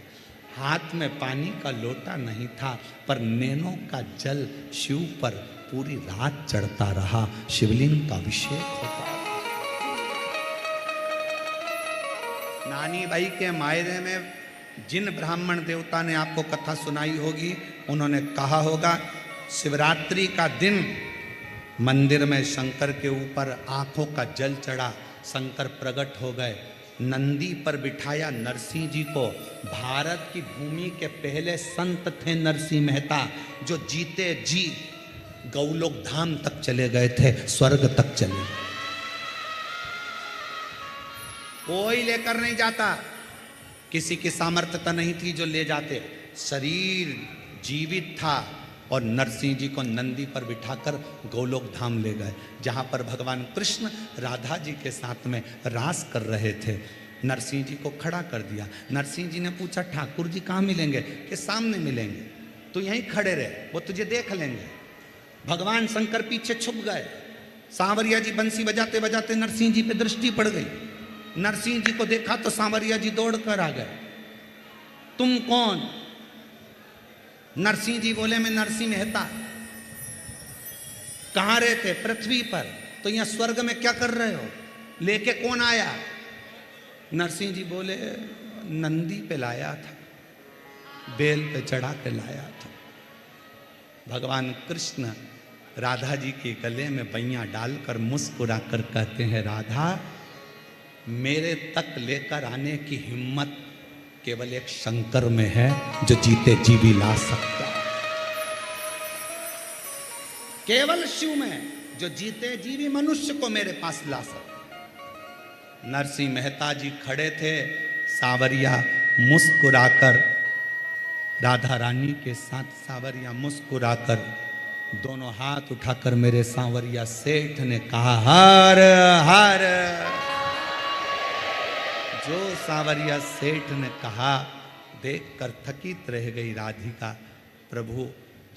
हाथ में पानी का लोटा नहीं था, पर नैनों का जल शिव पर पूरी रात चढ़ता रहा, शिवलिंग का अभिषेक होता रहा। नानी भाई के मायरे में जिन ब्राह्मण देवता ने आपको कथा सुनाई होगी, उन्होंने कहा होगा शिवरात्रि का दिन मंदिर में शंकर के ऊपर आंखों का जल चढ़ा, शंकर प्रकट हो गए, नंदी पर बिठाया नरसिंह जी को। भारत की भूमि के पहले संत थे नरसिंह मेहता, जो जीते जी गौलोक धाम तक चले गए थे, स्वर्ग तक चले गए। कोई लेकर नहीं जाता, किसी की सामर्थ्यता नहीं थी जो ले जाते, शरीर जीवित था और नरसिंह जी को नंदी पर बिठाकर गौलोक धाम ले गए, जहाँ पर भगवान कृष्ण राधा जी के साथ में रास कर रहे थे। नरसिंह जी को खड़ा कर दिया। नरसिंह जी ने पूछा ठाकुर जी कहाँ मिलेंगे? कि सामने मिलेंगे, तो यहीं खड़े रहे, वो तुझे देख लेंगे। भगवान शंकर पीछे छुप गए। सांवरिया जी बंसी बजाते बजाते नरसिंह जी पे दृष्टि पड़ गई। नरसिंह जी को देखा तो सांवरिया जी दौड़ कर आ गए। तुम कौन? नरसिंह जी बोले मैं नरसिंह मेहता। कहाँ रहते? पृथ्वी पर। तो यहां स्वर्ग में क्या कर रहे हो? लेके कौन आया? नरसिंह जी बोले नंदी पे लाया था, बेल पे चढ़ा के लाया था। भगवान कृष्ण राधा जी के गले में बैया डालकर मुस्कुरा कर कहते हैं, राधा मेरे तक लेकर आने की हिम्मत केवल एक शंकर में है, जो जीते जी भी ला सकता है। केवल शिव में, जो जीते जी भी मनुष्य को मेरे पास ला सकता। नरसिंह मेहता जी खड़े थे, सांवरिया मुस्कुराकर, राधा रानी के साथ सांवरिया मुस्कुराकर दोनों हाथ उठाकर मेरे सांवरिया सेठ ने कहा हर हर। जो सांवरिया सेठ ने कहा देखकर थकित रह गई राधिका। प्रभु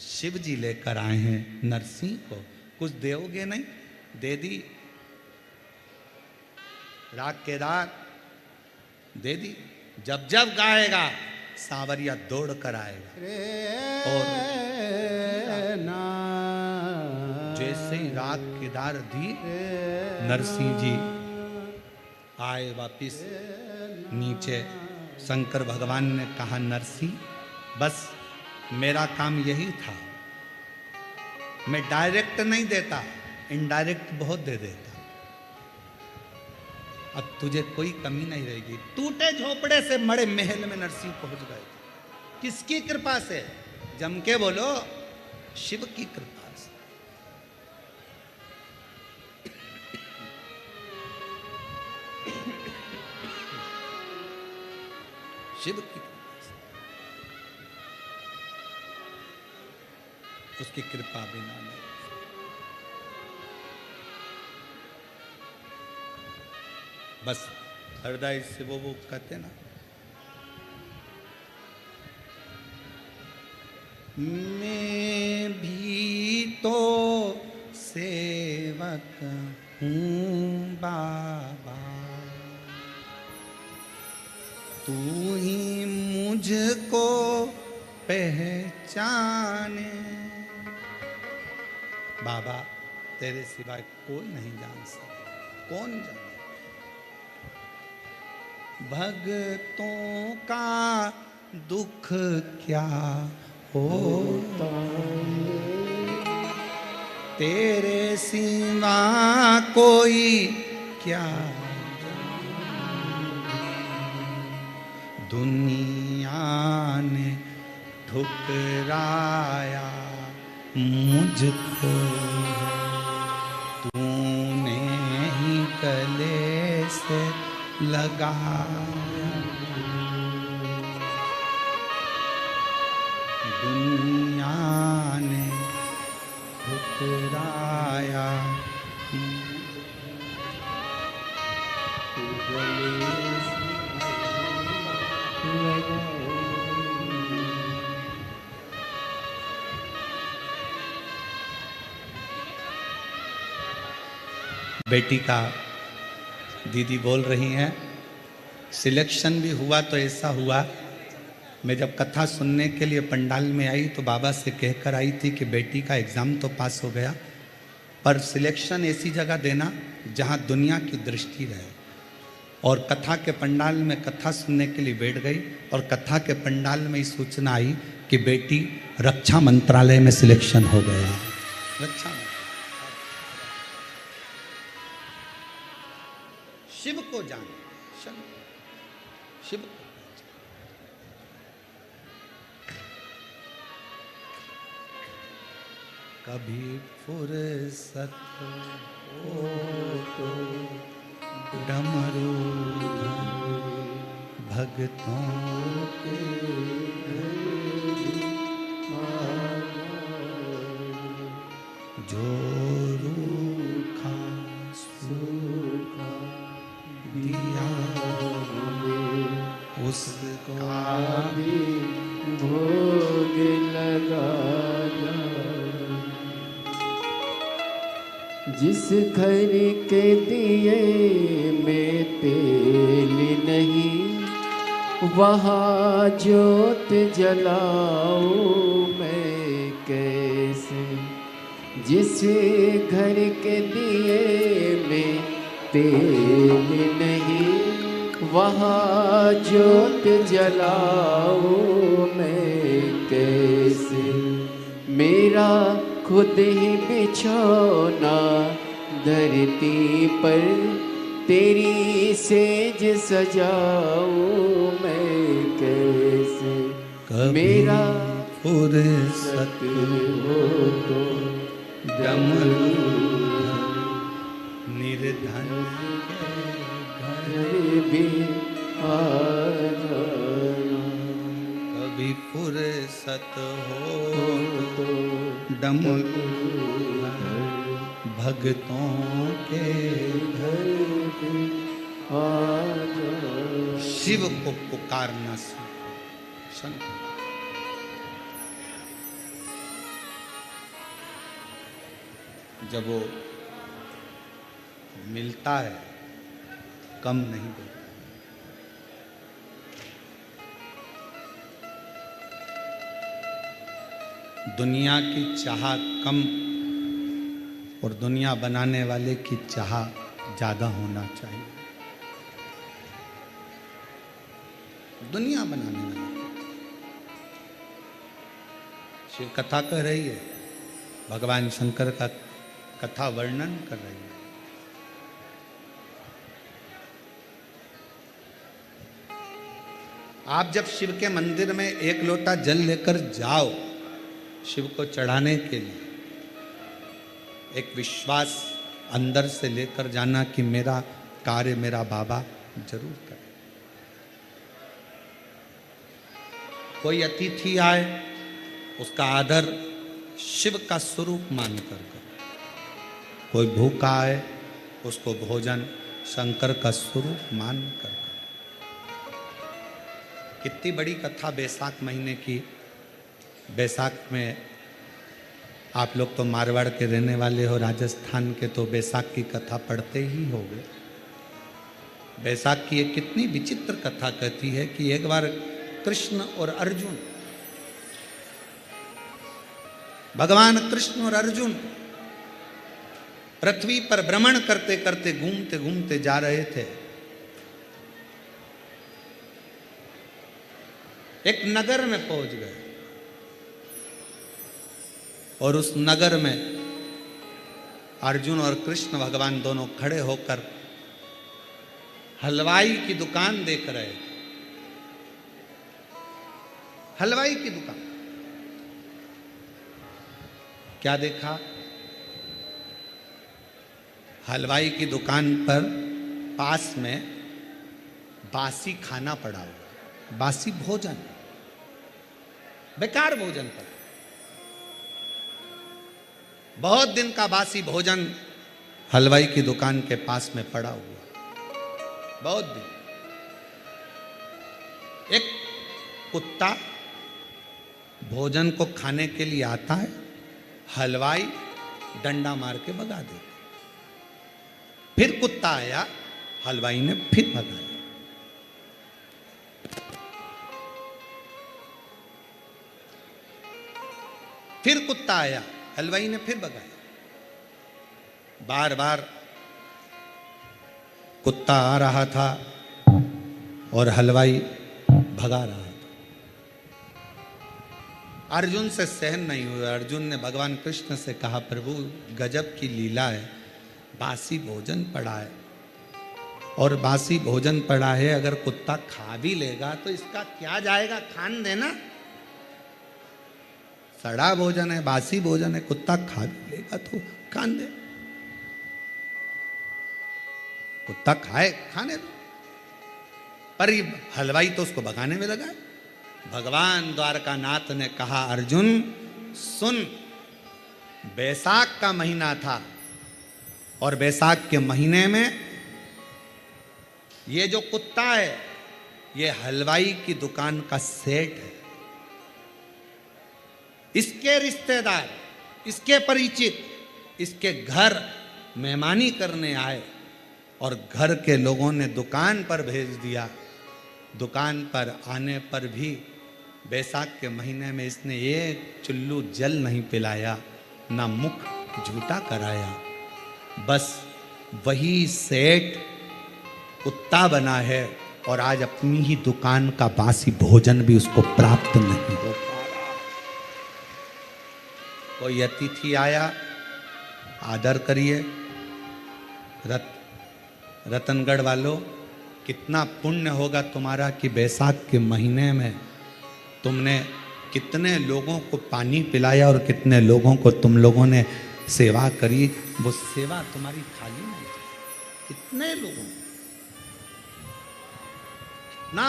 शिव जी लेकर आए हैं नरसिंह को, कुछ दोगे नहीं? दे दी, राग के राग दे दी। जब जब गाएगा सांवरिया दौड़ कर आएगा। और जैसे ही राग केदार दी, नरसिंह जी आए वापिस नीचे। शंकर भगवान ने कहा नरसिंह बस मेरा काम यही था, मैं डायरेक्ट नहीं देता, इनडायरेक्ट बहुत दे देता। अब तुझे कोई कमी नहीं रहेगी। टूटे झोपड़े से मड़े महल में नरसिंह पहुंच गए। किसकी कृपा से? जम के बोलो, शिव की कृपा से। शिव की कृपा से, उसकी कृपा बिना नहीं। बस हृदय से वो कहते ना, मैं भी तो सेवक हूँ बाबा, तू ही मुझको पहचाने। बाबा तेरे सिवाय कोई नहीं जान सकता। कौन जाने? भक्तों का दुख क्या होता, तेरे सिवा कोई क्या। दुनिया ने ठुकराया मुझको, तूने ही गले से लगाया। दुनिया ने ठुकराया, बेटी का दीदी बोल रही हैं, सिलेक्शन भी हुआ तो ऐसा हुआ मैं जब कथा सुनने के लिए पंडाल में आई तो बाबा से कहकर आई थी कि बेटी का एग्ज़ाम तो पास हो गया, पर सिलेक्शन ऐसी जगह देना जहाँ दुनिया की दृष्टि रहे। और कथा के पंडाल में कथा सुनने के लिए बैठ गई और कथा के पंडाल में ही सूचना आई कि बेटी रक्षा मंत्रालय में सिलेक्शन हो गया। रक्षा शिव को जान, शिव को। कभी फुर्सत हो तो डमरू भक्तों के जो रूखा सूखा दिया उसका भी भोग लगा जिस घर के दिए में तेल नहीं वहाँ ज्योत जलाऊं मैं कैसे। जिस घर के दिए में तेल नहीं वहाँ ज्योत जलाऊं मैं कैसे। मेरा खुद ही बिछौना धरती पर तेरी सेज सजाऊं मैं कैसे। मेरा फुर्सत हो तो डमरू निर्धन घर भी आ जाना। कभी फुर्सत हो तो डमरू भक्तों के घर भी आ जाना। शिव को पुकारना सीखो। संत जब वो मिलता है कम नहीं देता। दुनिया की चाह कम और दुनिया बनाने वाले की चाह ज्यादा होना चाहिए। दुनिया बनाने वाले शिव कथा कह रही है, भगवान शंकर का कथा वर्णन कर रही है। आप जब शिव के मंदिर में एक लोटा जल लेकर जाओ शिव को चढ़ाने के लिए, एक विश्वास अंदर से लेकर जाना कि मेरा कार्य मेरा बाबा जरूर करे। कोई अतिथि आए उसका आदर शिव का स्वरूप मानकर करो। कोई भूखा आए उसको भोजन शंकर का स्वरूप मानकर करो। कितनी बड़ी कथा बैसाख महीने की। बैसाख में आप लोग तो मारवाड़ के रहने वाले हो, राजस्थान के, तो बैसाख की कथा पढ़ते ही होंगे। बैसाख की एक कितनी विचित्र कथा कहती है कि एक बार कृष्ण और अर्जुन, भगवान कृष्ण और अर्जुन पृथ्वी पर भ्रमण करते करते घूमते घूमते जा रहे थे। एक नगर में पहुंच गए और उस नगर में अर्जुन और कृष्ण भगवान दोनों खड़े होकर हलवाई की दुकान देख रहे थे। हलवाई की दुकान। क्या देखा? हलवाई की दुकान पर पास में बासी खाना पड़ा हुआ, बासी भोजन, बेकार भोजन पड़ा। बहुत दिन का बासी भोजन हलवाई की दुकान के पास में पड़ा हुआ, बहुत दिन। एक कुत्ता भोजन को खाने के लिए आता है, हलवाई डंडा मार के भगा देता। फिर कुत्ता आया, हलवाई ने फिर भगाया। फिर कुत्ता आया, हलवाई ने फिर भगाया। बार बार कुत्ता आ रहा था और हलवाई भगा रहा था। अर्जुन से सहन नहीं हुआ। अर्जुन ने भगवान कृष्ण से कहा, प्रभु गजब की लीला है, बासी भोजन पड़ा है और बासी भोजन पड़ा है, अगर कुत्ता खा भी लेगा तो इसका क्या जाएगा, खान देना। सड़ा भोजन है, बासी भोजन है, कुत्ता खा भी लेगा तो खान दे, कुत्ता खाए खाने दो। पर ये हलवाई तो उसको भगाने में लगा है। भगवान द्वारकानाथ ने कहा, अर्जुन सुन, बैसाख का महीना था और बैसाख के महीने में ये जो कुत्ता है ये हलवाई की दुकान का सेठ है। इसके रिश्तेदार, इसके परिचित इसके घर मेहमानी करने आए और घर के लोगों ने दुकान पर भेज दिया। दुकान पर आने पर भी बैसाख के महीने में इसने एक चुल्लू जल नहीं पिलाया, ना मुख झूठा कराया। बस वही सेठ कुत्ता बना है और आज अपनी ही दुकान का बासी भोजन भी उसको प्राप्त नहीं हो पा रहा। कोई अतिथि आया, आदर करिए। रतनगढ़ वालों, कितना पुण्य होगा तुम्हारा कि बैसाख के महीने में तुमने कितने लोगों को पानी पिलाया और कितने लोगों को तुम लोगों ने सेवा करी। वो सेवा तुम्हारी खाली नहीं थी। कितने लोगों ना,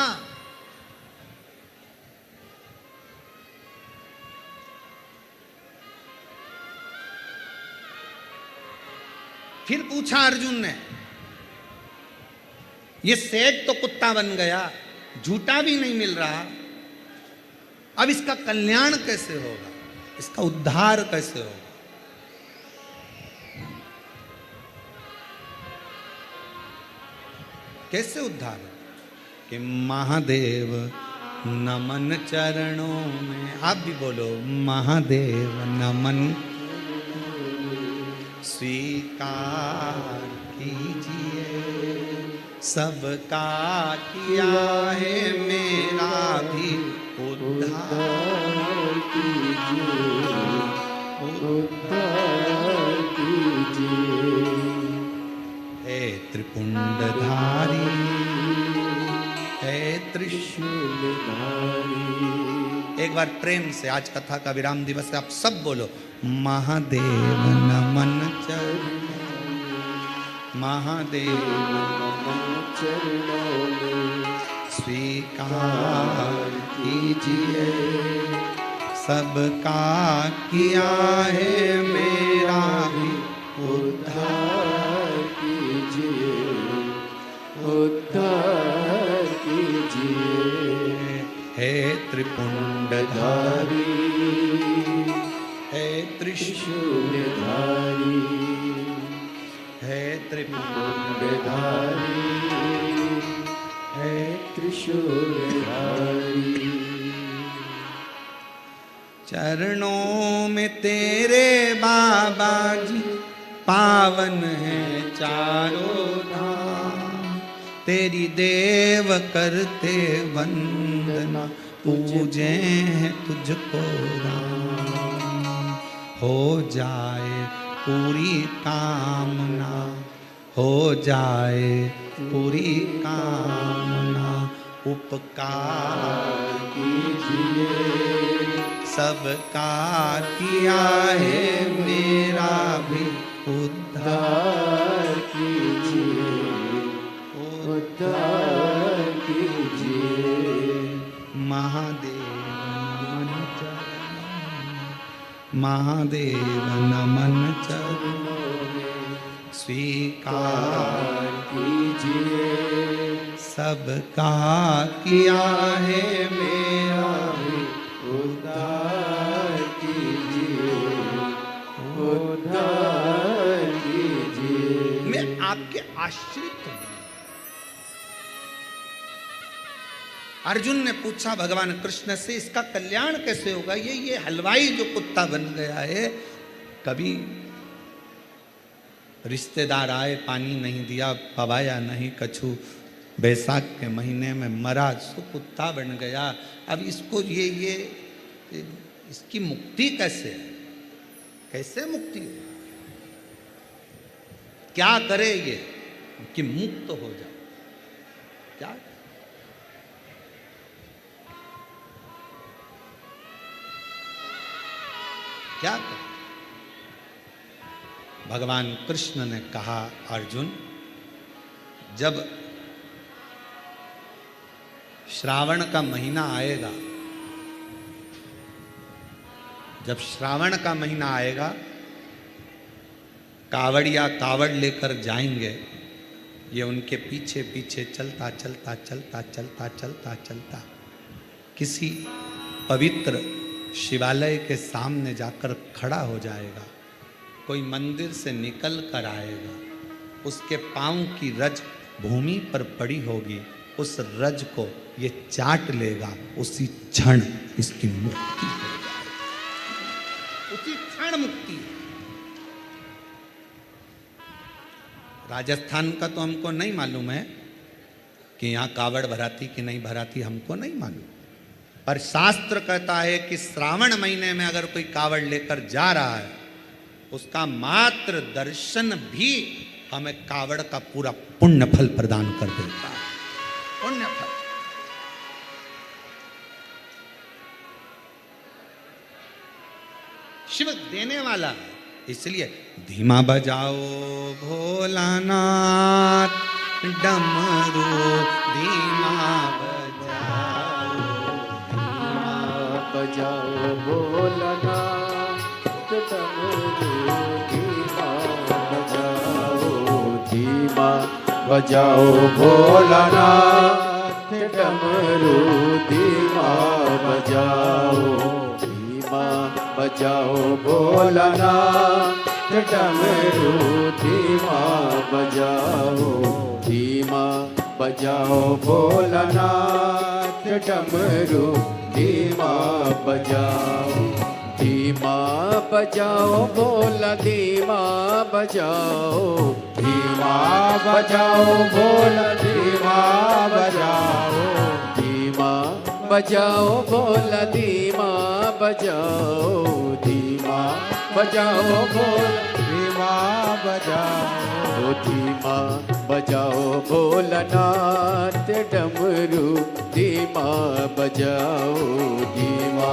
फिर पूछा अर्जुन ने, ये सेठ तो कुत्ता बन गया, झूठा भी नहीं मिल रहा, अब इसका कल्याण कैसे होगा, इसका उद्धार कैसे होगा? कैसे उद्धार होगा? कि महादेव नमन चरणों में, आप भी बोलो, महादेव नमन स्वीकार कीजिए, सबका किया है मेरा भी उद्धार कीजिए, उद्धार कीजिए। हे त्रिपुंडधारी, हे त्रिशूलधारी। एक बार प्रेम से, आज कथा का विराम दिवस है, आप सब बोलो, महादेव नमन चरणों, महादेव नमन चरणों में स्वीकार कीजिए, सबका किया है मेरा भी उद्धार कीजिए, उद्धार कीजिए। हे त्रिपुंडधारी, हे त्रिशूलधारी, हे त्रिपुंडधारी, हे त्रिशूलधारी। चरणों में तेरे बाबा जी पावन है चारों धाम, तेरी देव करते वंदना, पूजे हैं तुझको राम। हो जाए पूरी कामना, हो जाए पूरी कामना, उपकार कीजिए, सबका किया है मेरा भी उद्धार कीजिए, उद्धार कीजिए। महादेव नमन चरणों, महादेव नमन चरणों में स्वीकार कीजिए, सबका किया है मेरा भी उद्धार कीजिए, उद्धार कीजिए। मैं आपके आश्रित हूं, अर्जुन ने पूछा भगवान कृष्ण से, इसका कल्याण कैसे होगा? ये हलवाई जो कुत्ता बन गया है, कभी रिश्तेदार आए, पानी नहीं दिया, पवाया नहीं कछु, बैसाख के महीने में मरा, सो कुत्ता बन गया। अब इसको ये इसकी मुक्ति कैसे है? कैसे मुक्ति हो? क्या करे ये कि मुक्त हो जाए? क्या क्या करे? भगवान कृष्ण ने कहा, अर्जुन, जब श्रावण का महीना आएगा, जब श्रावण का महीना आएगा, कावड़िया कावड़ लेकर जाएंगे, ये उनके पीछे पीछे चलता चलता चलता चलता चलता चलता किसी पवित्र शिवालय के सामने जाकर खड़ा हो जाएगा। कोई मंदिर से निकल कर आएगा, उसके पांव की रज भूमि पर पड़ी होगी, उस रज को ये चाट लेगा, उसी क्षण इसकी मुक्ति हो जाएगी, उसी क्षण मुक्ति। राजस्थान का तो हमको नहीं मालूम है कि यहाँ कावड़ भराती कि नहीं भराती, हमको नहीं मालूम, पर शास्त्र कहता है कि श्रावण महीने में अगर कोई कावड़ लेकर जा रहा है, उसका मात्र दर्शन भी हमें कावड़ का पूरा पुण्य फल प्रदान कर देता है। पुण्य फल। शिव देने वाला है, इसलिए धीमा बजाओ भोलानाथ डमरू, धीमा बजाओ, धीमा बजाओ भोलानाथ डमरू, धीमा बजाओ, धीमा बजाओ भोलानाथ डमरू, धीमा बजाओ, धीमा बजाओ भोलानाथ डमरू, धीमा बजाओ, धीमा बजाओ भोलानाथ डमरू, धीमा बजाओ, धीमा बजाओ भोला, धीमा बजाओ, धीमा बजाओ भोला, धीमा बजाओ, धीमा बजाओ भोला, धीमा बजाओ, धीमा बजाओ भोला, धीमा बजाओ, धीमा बजाओ भोलानाथ डमरू, धीमा बजाओ, धीमा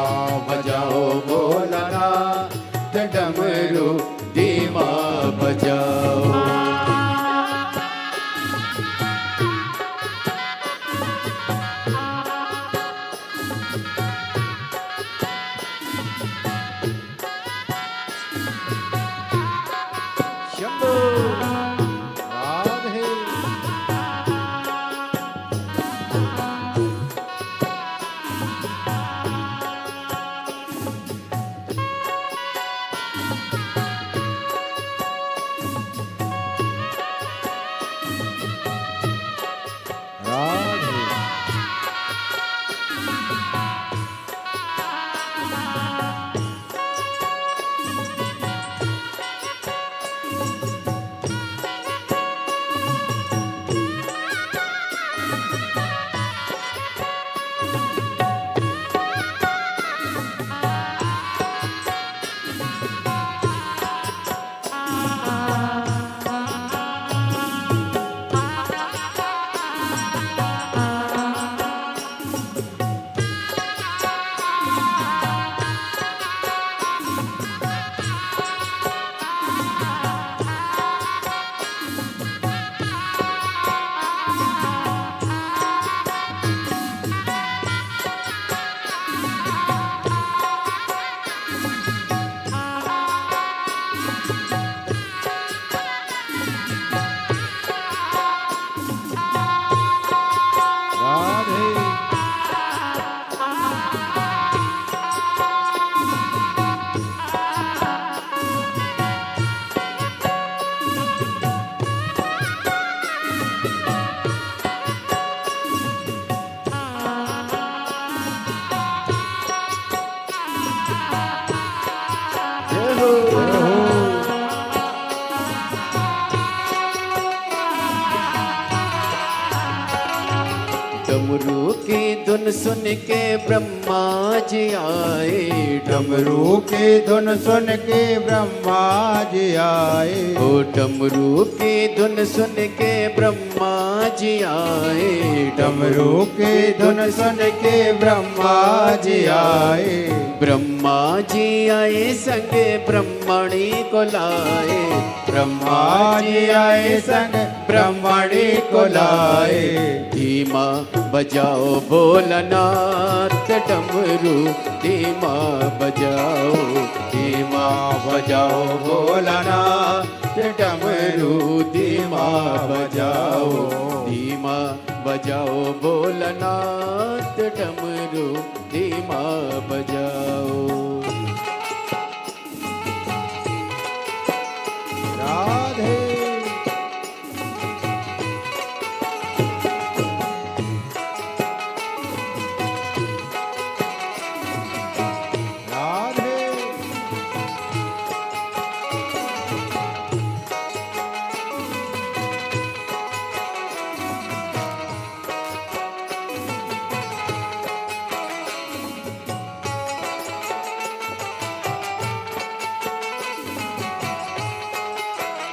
बजाओ भोलानाथ डमरू, धीमा बजाओ। डमरू की धुन सुन के ब्रह्मा जी आए, डमरू की धुन सुन के ब्रह्मा जी आए, ओ डमरू की धुन सुन के ब्रह्मा जी आए, डमरू की धुन सुन के ब्रह्मा जी आए, ब्रह्मा जी आए संगे ब्रह्मणी को लाए, ब्रह्मा जी आए संग ब्रह्मणी को लाए, धीमा बजाओ भोलानाथ डमरू, धीमा बजाओ, धीमा बजाओ भोलानाथ डमरू, धीमा बजाओ, धीमा बजाओ भोलानाथ डमरू, धीमा बजाओ। राधे राधे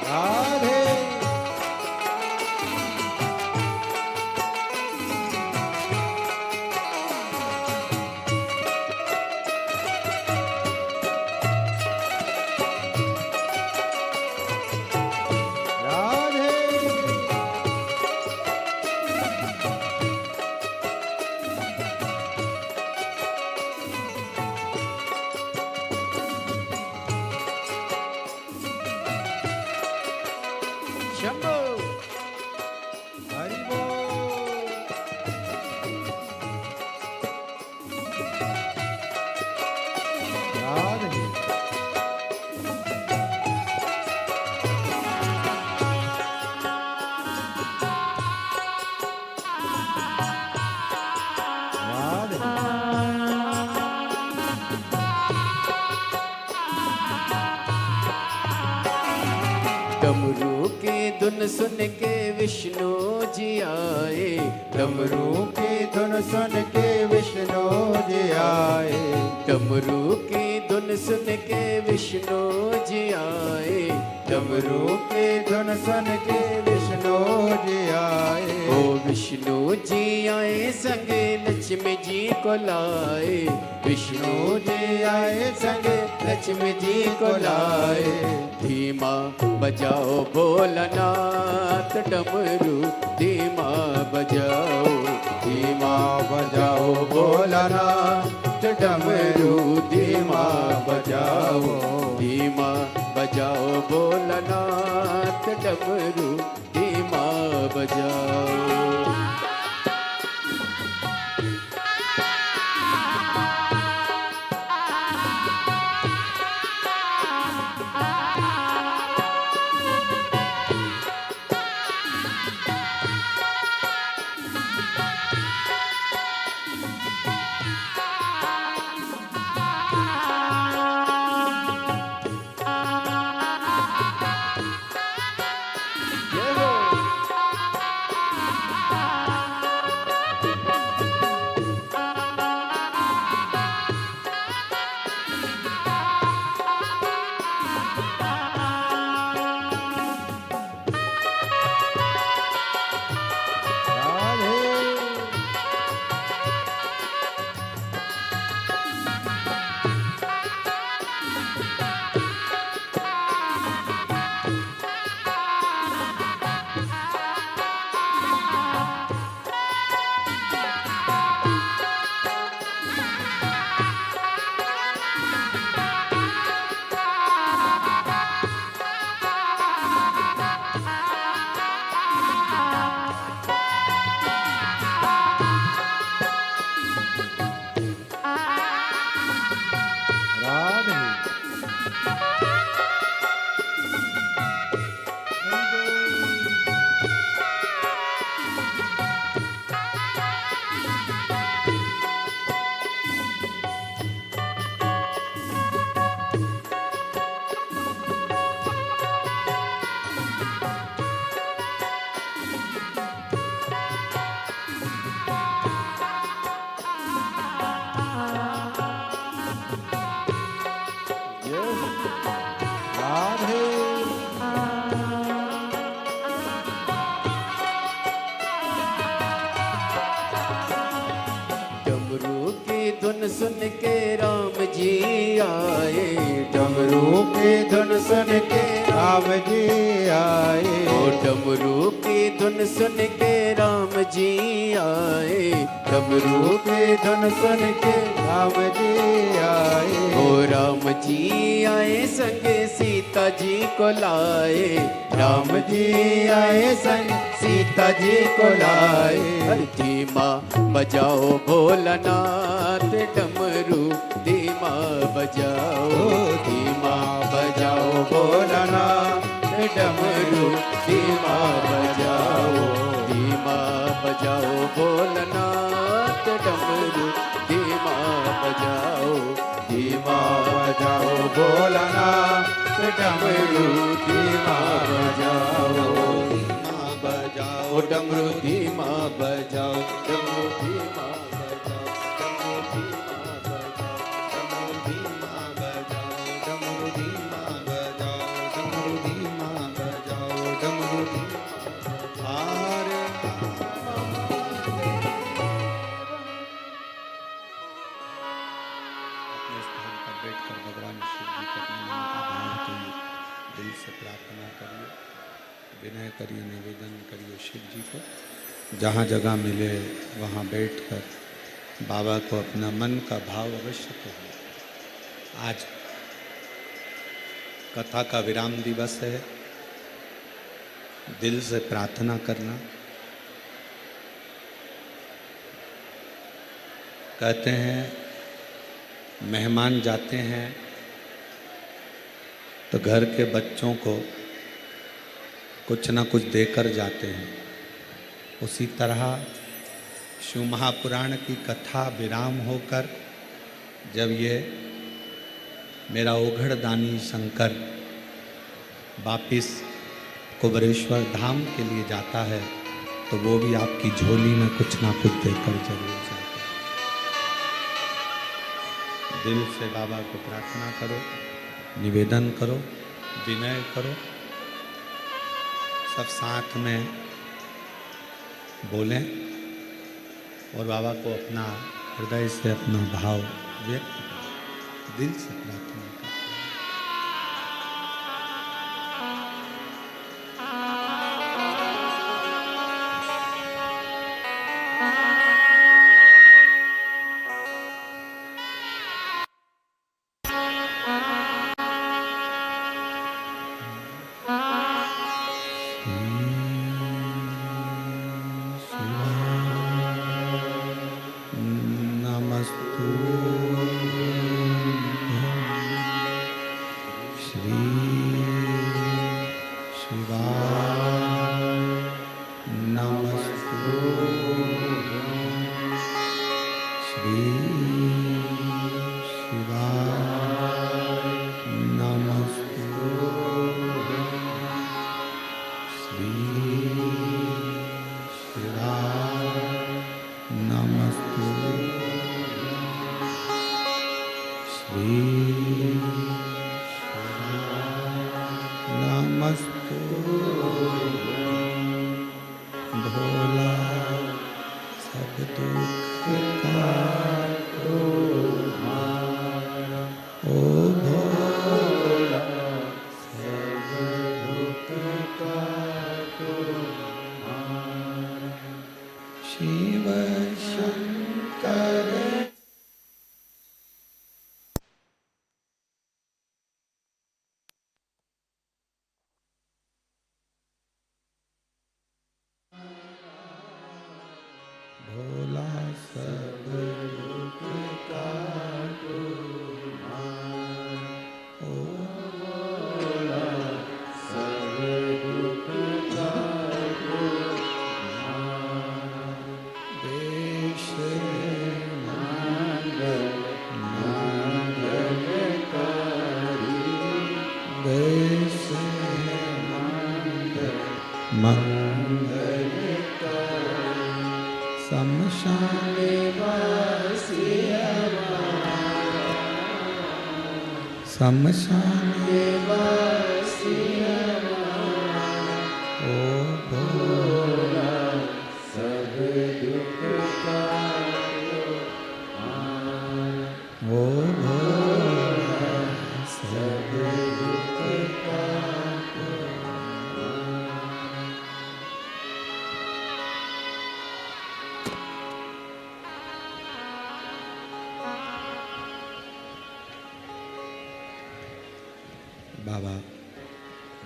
राधे राधे शंभो हरि बोल राधे राधे डमरू की धुन सुन के विष्णु जी आए, डमरू की धुन सुन के विष्णु जी आए, डमरू की धुन सुन के विष्णु जी आए, डमरू की धुन सुन के विष्णु जी आए, ओ विष्णु जी आए संगे लक्ष्मी जी को लाए, विष्णु जी आए संगे लक्ष्मी जी को लाए, धीमा बजाओ भोलानाथ डमरू, धीमा बजाओ, धीमा बजाओ भोलानाथ डमरू, धीमा बजाओ, धीमा बजाओ भोलानाथ डमरू, धीमा बजाओ। जय हो। सुन के राम जी आए, डमरू की धुन सुन के राम जी आए, ओ डमरू की धुन सुन के राम जी आए, डमरू की धुन सुन के राम जी आए, ओ राम जी आए संग सीता जी को लाए, राम जी आए संग सीता जी को लाए। धीमा बजाओ भोलानाथ डमरू, धीमा बजाओ, धीमा बजाओ भोलानाथ डमरू, धीमा बजाओ, धीमा बजाओ भोलानाथ डमरू, धीमा बजाओ, धीमा बजाओ भोलानाथ डमरू, धीमा बजाओ, धीमा बजाओ डमरू धीमा बजाओ, डमरू धीमा बजाओ, डमरू धीमा बजाओ, डमरू धीमा बजाओ, डमरू धीमा बजाओ, डमरू धीमा हरे अपने स्थान पर बैठकर भगवान शिव जी के अपने मन का भाव करिए, दिल से प्रार्थना करिए, विनय करिए, निवेदन करिए शिव जी को। जहाँ जगह मिले वहाँ बैठकर बाबा को अपना मन का भाव अवश्य कहिए। आज कथा का विराम दिवस है, दिल से प्रार्थना करना। कहते हैं मेहमान जाते हैं तो घर के बच्चों को कुछ ना कुछ देकर जाते हैं। उसी तरह शिव महापुराण की कथा विराम होकर जब ये मेरा ओघड़ दानी शंकर वापिस कुबरेश्वर धाम के लिए जाता है तो वो भी आपकी झोली में कुछ ना कुछ देकर जरूर जाता है। दिल से बाबा को प्रार्थना करो, निवेदन करो, विनय करो, सब साथ में बोलें और बाबा को अपना हृदय से अपना भाव व्यक्त करें, दिल से प्रार्थना करें। भोला सब दुख काटो हारा, ओ भोला सब दुख काटो हारा। शिव शंकर भोला सब दुख काटो हारा, ओ भोला सब दुख काटो हारा। देश मंगल मंगलकारी, देश मंगल मंगलकारी। शमशान वासिया शमशान वासिया ओ भोला सब दुख काटो हारा।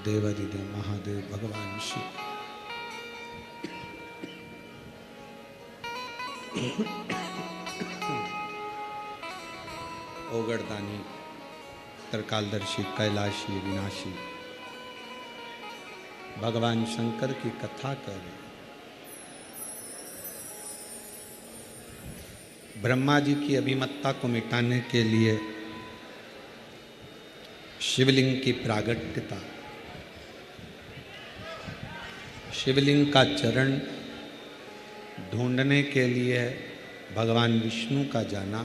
देवादिदेव महादेव भगवान शिव। ओगड़दानी त्रिकालदर्शी कैलाशी विनाशी भगवान शंकर की कथा कर रहे। ब्रह्मा जी की अभिमत्ता को मिटाने के लिए शिवलिंग की प्रागट्यता, शिवलिंग का चरण ढूंढने के लिए भगवान विष्णु का जाना,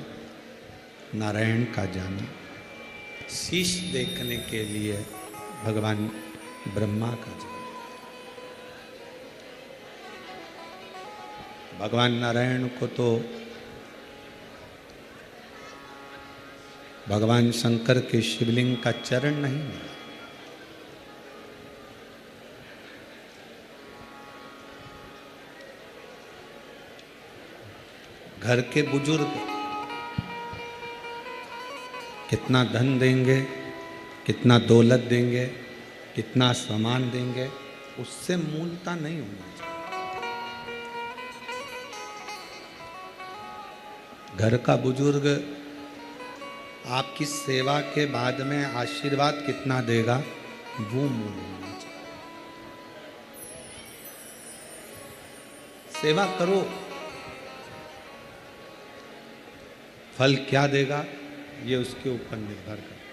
नारायण का जाना, शीश देखने के लिए भगवान ब्रह्मा का जाना। भगवान नारायण को तो भगवान शंकर के शिवलिंग का चरण नहीं मिला। घर के बुजुर्ग कितना धन देंगे, कितना दौलत देंगे, कितना सामान देंगे, उससे मूलता नहीं होना चाहिए। घर का बुजुर्ग आपकी सेवा के बाद में आशीर्वाद कितना देगा, वो मूल होना चाहिए। सेवा करो, फल क्या देगा ये उसके ऊपर निर्भर करता है।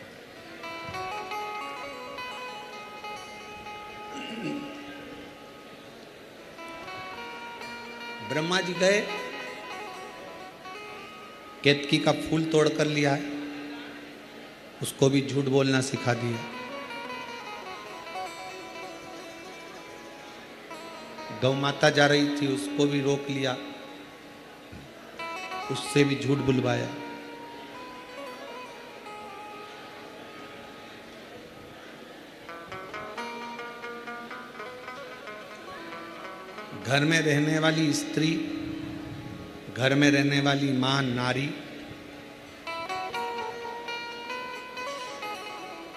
ब्रह्मा जी गए, केतकी का फूल तोड़ कर लिया है, उसको भी झूठ बोलना सिखा दिया। गौ माता जा रही थी, उसको भी रोक लिया, उससे भी झूठ बुलवाया। घर में रहने वाली स्त्री, घर में रहने वाली मां, नारी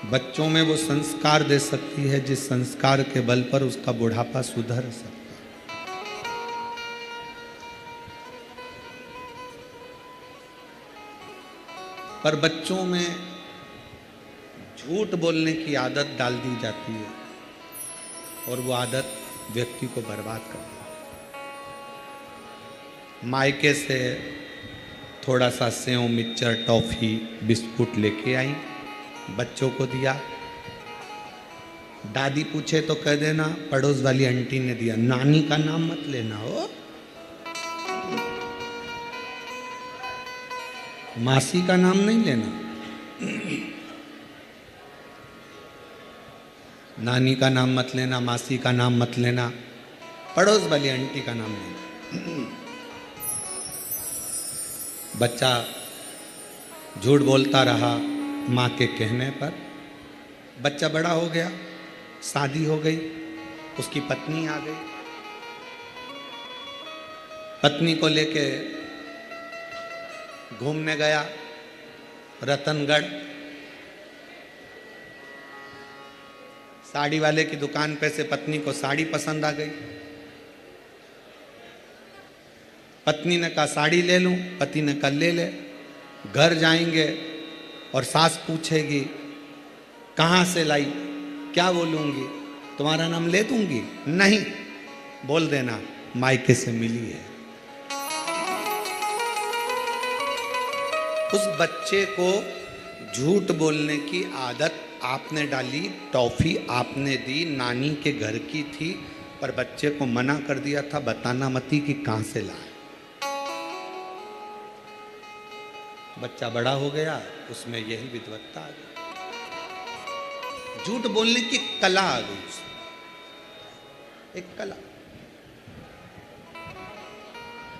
बच्चों में वो संस्कार दे सकती है जिस संस्कार के बल पर उसका बुढ़ापा सुधर सकता है। पर बच्चों में झूठ बोलने की आदत डाल दी जाती है और वो आदत व्यक्ति को बर्बाद कर देती है। मायके से थोड़ा सा सेव, मिक्सचर, टॉफी, बिस्कुट लेके आई, बच्चों को दिया। दादी पूछे तो कह देना पड़ोस वाली आंटी ने दिया, नानी का नाम मत लेना हो, मासी का नाम नहीं लेना। नानी का नाम मत लेना, मासी का नाम मत लेना, पड़ोस वाली आंटी का नाम लेना। बच्चा झूठ बोलता रहा माँ के कहने पर। बच्चा बड़ा हो गया, शादी हो गई, उसकी पत्नी आ गई। पत्नी को लेके घूमने गया रतनगढ़। साड़ी वाले की दुकान पे से पत्नी को साड़ी पसंद आ गई। पत्नी ने कहा साड़ी ले लूं, पति ने कहा ले ले। घर जाएंगे और सास पूछेगी कहाँ से लाई, क्या बोलूंगी, तुम्हारा नाम ले दूंगी? नहीं, बोल देना मायके से मिली है। उस बच्चे को झूठ बोलने की आदत आपने डाली, टॉफी आपने दी, नानी के घर की थी, पर बच्चे को मना कर दिया था बताना मती कि कहां से लाए। बच्चा बड़ा हो गया, उसमें यही विद्वत्ता आ गई, झूठ बोलने की कला आ गई उसमें, एक कला।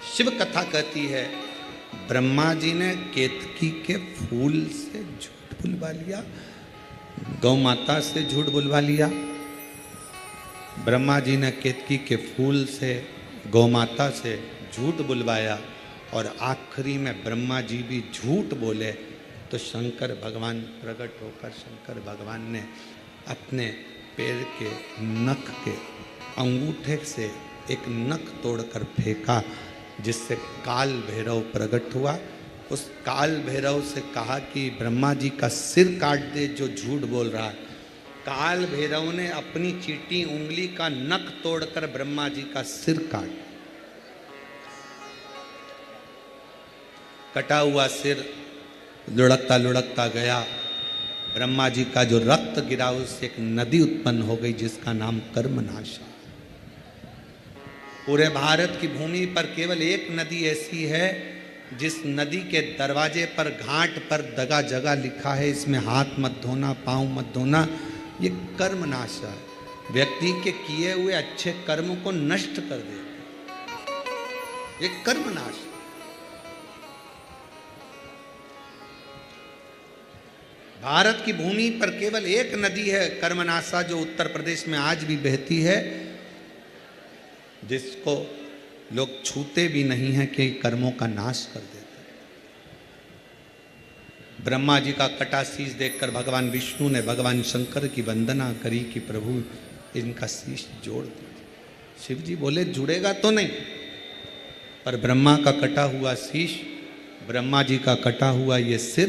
शिव कथा कहती है ब्रह्मा जी ने केतकी के फूल से झूठ बुलवा लिया, गौ माता से झूठ बुलवा लिया। ब्रह्मा जी ने केतकी के फूल से, गौ माता से झूठ बुलवाया और आखिरी में ब्रह्मा जी भी झूठ बोले तो शंकर भगवान प्रकट होकर शंकर भगवान ने अपने पैर के नख के अंगूठे से एक नख तोड़कर फेंका, जिससे काल भैरव प्रकट हुआ। उस काल भैरव से कहा कि ब्रह्मा जी का सिर काट दे जो झूठ बोल रहा है। काल भैरव ने अपनी चीटी उंगली का नख तोड़कर ब्रह्मा जी का सिर काट, कटा हुआ सिर लुढ़कता लुढ़कता गया। ब्रह्मा जी का जो रक्त गिरा उससे एक नदी उत्पन्न हो गई जिसका नाम कर्मनाशा। पूरे भारत की भूमि पर केवल एक नदी ऐसी है जिस नदी के दरवाजे पर घाट पर जगह जगह लिखा है इसमें हाथ मत धोना, पांव मत धोना। ये कर्मनाशा है, व्यक्ति के किए हुए अच्छे कर्म को नष्ट कर देते। ये कर्मनाश। भारत की भूमि पर केवल एक नदी है कर्मनाशा, जो उत्तर प्रदेश में आज भी बहती है, जिसको लोग छूते भी नहीं हैं कि कर्मों का नाश कर देते। ब्रह्मा जी का कटा शीश देखकर भगवान विष्णु ने भगवान शंकर की वंदना करी कि प्रभु इनका शीश जोड़ दीजिए। शिव जी बोले जुड़ेगा तो नहीं, पर ब्रह्मा का कटा हुआ शीश, ब्रह्मा जी का कटा हुआ ये सिर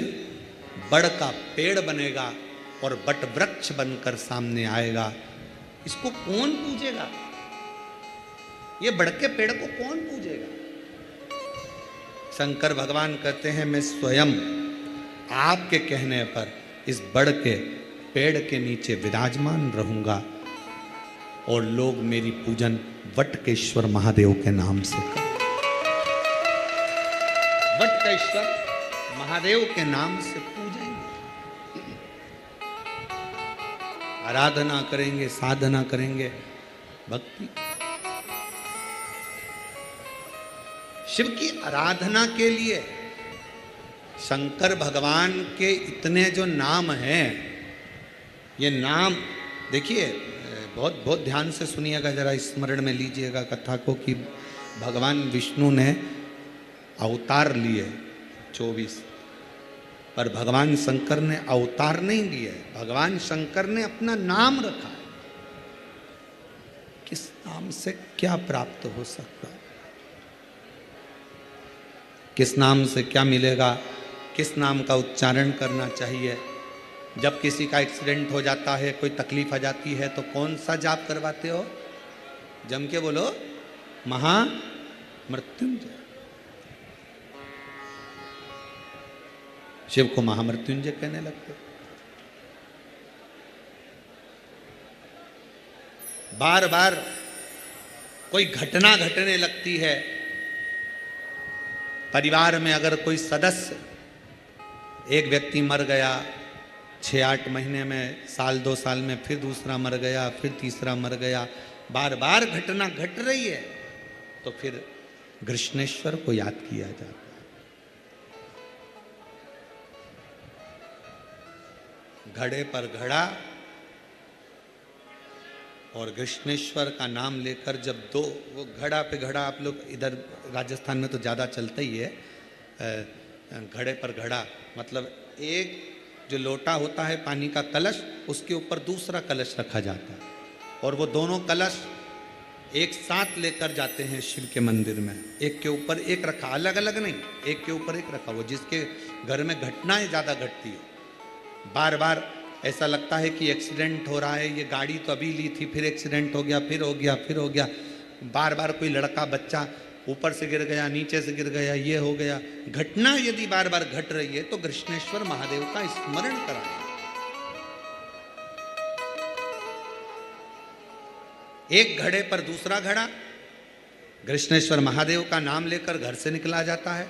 बड़ का पेड़ बनेगा और बट वृक्ष बनकर सामने आएगा। इसको कौन पूजेगा? ये बड़ के पेड़ को कौन पूजेगा? शंकर भगवान कहते हैं मैं स्वयं आपके कहने पर इस बड़ के पेड़ के नीचे विराजमान रहूंगा और लोग मेरी पूजन वटकेश्वर महादेव के नाम से करें। वटकेश्वर महादेव के नाम से पूजेंगे, आराधना करेंगे, साधना करेंगे, भक्ति। शिव की आराधना के लिए शंकर भगवान के इतने जो नाम हैं, ये नाम देखिए बहुत बहुत ध्यान से सुनिएगा, जरा स्मरण में लीजिएगा कथा को कि भगवान विष्णु ने अवतार लिए 24, पर भगवान शंकर ने अवतार नहीं लिए। भगवान शंकर ने अपना नाम रखा है। किस नाम से क्या प्राप्त हो सकता है, किस नाम से क्या मिलेगा, किस नाम का उच्चारण करना चाहिए। जब किसी का एक्सीडेंट हो जाता है, कोई तकलीफ आ जाती है, तो कौन सा जाप करवाते हो? जम के बोलो, महामृत्युंजय। शिव को महामृत्युंजय कहने लगते। बार बार कोई घटना घटने लगती है, परिवार में अगर कोई सदस्य, एक व्यक्ति मर गया 6-8 महीने में, साल 2 साल में फिर दूसरा मर गया, फिर तीसरा मर गया, बार बार घटना घट रही है, तो फिर कृष्णेश्वर को याद किया जाता है। घड़े पर घड़ा और कृष्णेश्वर का नाम लेकर जब दो, वो घड़ा पे घड़ा, आप लोग इधर राजस्थान में तो ज़्यादा चलता ही है, घड़े पर घड़ा मतलब एक जो लोटा होता है पानी का कलश, उसके ऊपर दूसरा कलश रखा जाता है और वो दोनों कलश एक साथ लेकर जाते हैं शिव के मंदिर में। एक के ऊपर एक रखा, अलग अलग नहीं, एक के ऊपर एक रखा। वो जिसके घर में घटनाएं ज़्यादा घटती है, बार बार ऐसा लगता है कि एक्सीडेंट हो रहा है, ये गाड़ी तो अभी ली थी, फिर एक्सीडेंट हो गया, फिर हो गया, फिर हो गया, बार बार कोई लड़का बच्चा ऊपर से गिर गया, नीचे से गिर गया, ये हो गया। घटना यदि बार बार घट रही है तो कृष्णेश्वर महादेव का स्मरण कराएं। एक घड़े पर दूसरा घड़ा, कृष्णेश्वर महादेव का नाम लेकर घर से निकला जाता है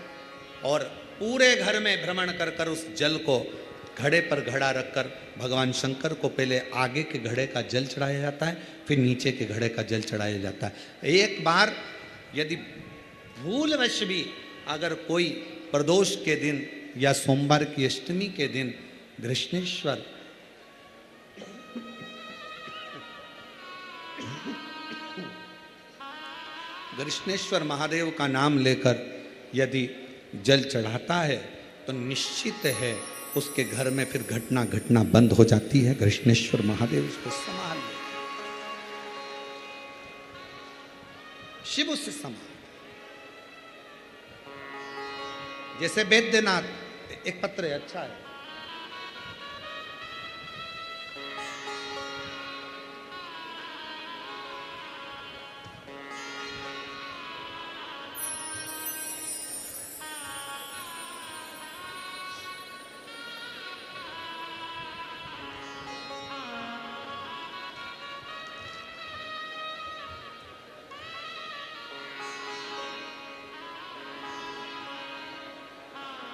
और पूरे घर में भ्रमण कर कर उस जल को घड़े पर घड़ा रखकर भगवान शंकर को पहले आगे के घड़े का जल चढ़ाया जाता है, फिर नीचे के घड़े का जल चढ़ाया जाता है। एक बार यदि भूलवश भी अगर कोई प्रदोष के दिन या सोमवार की अष्टमी के दिन कृष्णेश्वर महादेव का नाम लेकर यदि जल चढ़ाता है तो निश्चित है उसके घर में फिर घटना घटना बंद हो जाती है। कृष्णेश्वर महादेव उसको संभाल ले। शिव उससे समान। जैसे वैद्यनाथ, एक पत्र है, अच्छा है।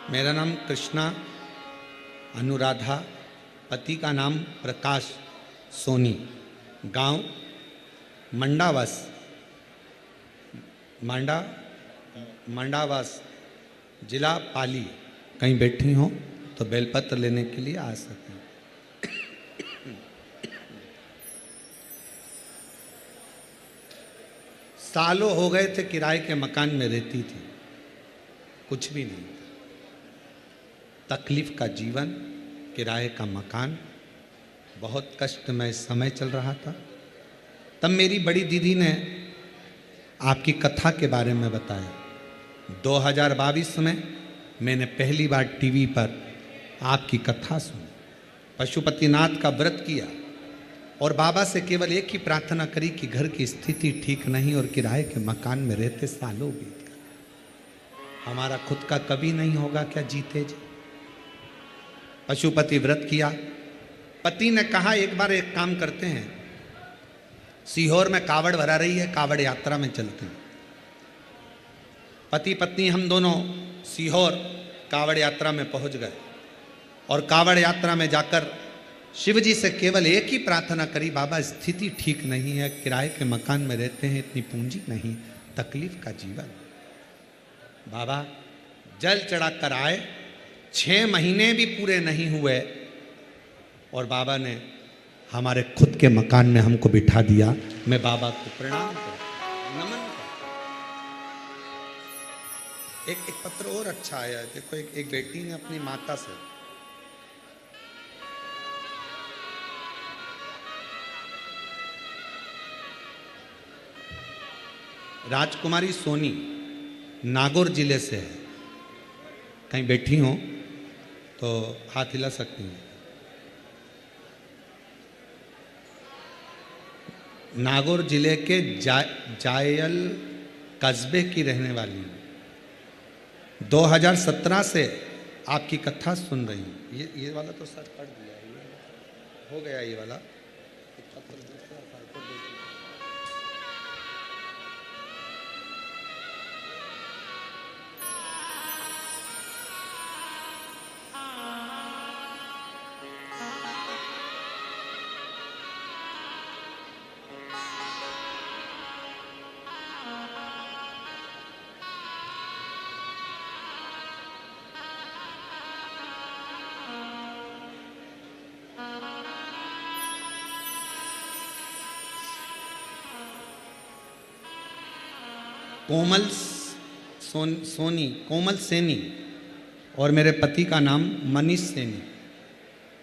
मेरा नाम कृष्णा अनुराधा, पति का नाम प्रकाश सोनी, गांव मंडावास, जिला पाली। कहीं बैठी हो तो बेलपत्र लेने के लिए आ सकते हैं। सालों हो गए थे किराए के मकान में रहती थी, कुछ भी नहीं, तकलीफ का जीवन, किराए का मकान, बहुत कष्टमय समय चल रहा था। तब मेरी बड़ी दीदी ने आपकी कथा के बारे में बताया। 2022 में मैंने पहली बार टीवी पर आपकी कथा सुनी, पशुपतिनाथ का व्रत किया और बाबा से केवल एक ही प्रार्थना करी कि घर की स्थिति ठीक नहीं और किराए के मकान में रहते सालों बीत गए, हमारा खुद का कभी नहीं होगा क्या जीते जी। पशुपति व्रत किया। पति ने कहा एक बार एक काम करते हैं, सीहोर में कावड़ भरा रही है, कावड़ यात्रा में चलते हैं। पति पत्नी हम दोनों सीहोर कावड़ यात्रा में पहुंच गए और कावड़ यात्रा में जाकर शिव जी से केवल एक ही प्रार्थना करी, बाबा स्थिति ठीक नहीं है, किराए के मकान में रहते हैं, इतनी पूंजी नहीं, तकलीफ का जीवन। बाबा जल चढ़ाकर आए, 6 महीने भी पूरे नहीं हुए और बाबा ने हमारे खुद के मकान में हमको बिठा दिया। मैं बाबा को प्रणाम करता, नमन करता। एक पत्र और अच्छा आया, देखो एक बेटी ने अपनी माता से, राजकुमारी सोनी, नागौर जिले से है, कहीं बैठी हो तो हाथ हिला सकती हैं। नागौर जिले के जायल कस्बे की रहने वाली हूँ। 2017 से आपकी कथा सुन रही हूँ। ये वाला तो सर पढ़ दिया, ये हो गया ये वाला। कोमल सैनी और मेरे पति का नाम मनीष सैनी।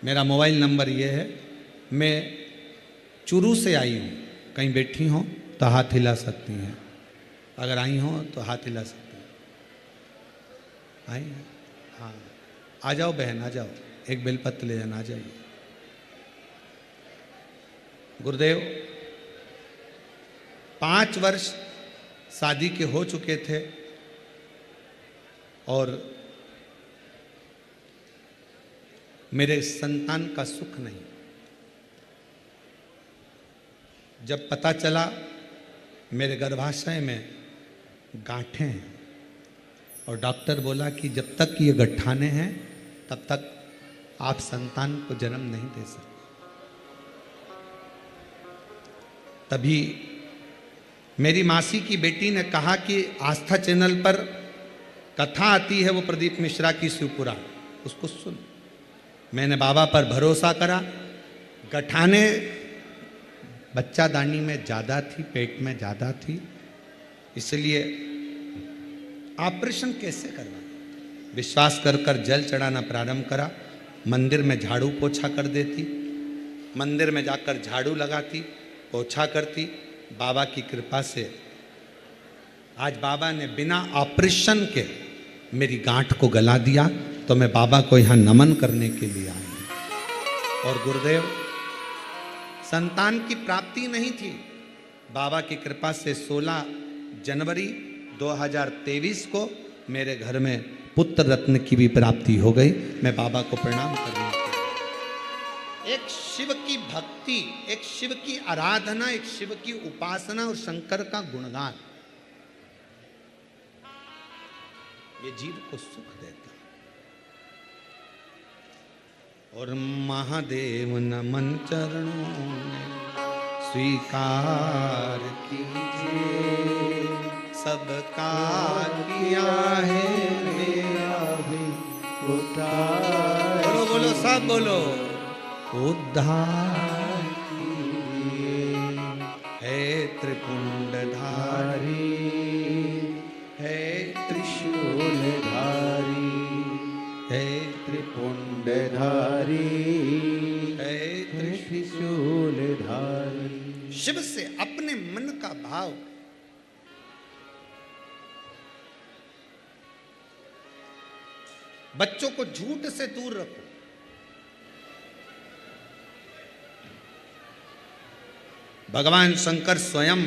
मेरा मोबाइल नंबर ये है। मैं चुरू से आई हूँ, कहीं बैठी हो तो हाथ हिला सकती हैं, अगर आई हो तो हाथ हिला सकती हैं। आई हैं? हाँ, आ जाओ बहन, आ जाओ, एक बेलपत्र ले जाना, आ जाइए। गुरुदेव 5 वर्ष शादी के हो चुके थे और मेरे संतान का सुख नहीं। जब पता चला मेरे गर्भाशय में गांठें हैं और डॉक्टर बोला कि जब तक ये गट्ठाने हैं तब तक आप संतान को जन्म नहीं दे सकते। तभी मेरी मासी की बेटी ने कहा कि आस्था चैनल पर कथा आती है, वो प्रदीप मिश्रा की शिवपुराण, उसको सुन। मैंने बाबा पर भरोसा करा। गठाने बच्चादानी में ज़्यादा थी, पेट में ज़्यादा थी, इसलिए ऑपरेशन कैसे करवा। विश्वास कर जल चढ़ाना प्रारंभ करा। मंदिर में झाड़ू पोछा कर देती, मंदिर में जाकर झाड़ू लगाती, पोछा करती। बाबा की कृपा से आज बाबा ने बिना ऑपरेशन के मेरी गांठ को गला दिया, तो मैं बाबा को यहाँ नमन करने के लिए आया हूं। और गुरुदेव, संतान की प्राप्ति नहीं थी, बाबा की कृपा से 16 जनवरी 2023 को मेरे घर में पुत्र रत्न की भी प्राप्ति हो गई। मैं बाबा को प्रणाम कर रही हूं। एक शिव की भक्ति, एक शिव की आराधना, एक शिव की उपासना और शंकर का गुणगान, ये जीव को सुख देता। और महादेव नमन चरणों में स्वीकार कीजिए, सबका किया है मेरा भी उद्धार। बोलो बोलो सब बोलो, उद्धार कीजिए। है त्रिपुंडधारी, है त्रिशूलधारी, है त्रिपुंडधारी, है त्रिशूलधारी। शिव से अपने मन का भाव बच्चों को झूठ से दूर रखो। भगवान शंकर स्वयं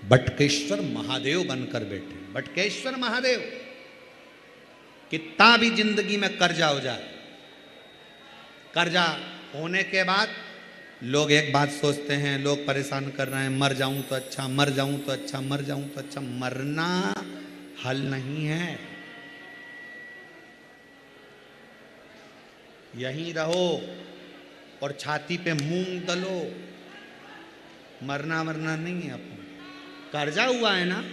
बटकेश्वर महादेव बनकर बैठे। बटकेश्वर महादेव, कितना भी जिंदगी में कर्जा हो जाए, कर्जा होने के बाद लोग एक बात सोचते हैं, लोग परेशान कर रहे हैं, मर जाऊं तो अच्छा, मर जाऊं तो अच्छा, मर जाऊं तो अच्छा। मरना हल नहीं है, यहीं रहो और छाती पे मूंग दलो। मरना मरना नहीं है। अपन कर्जा हुआ है ना,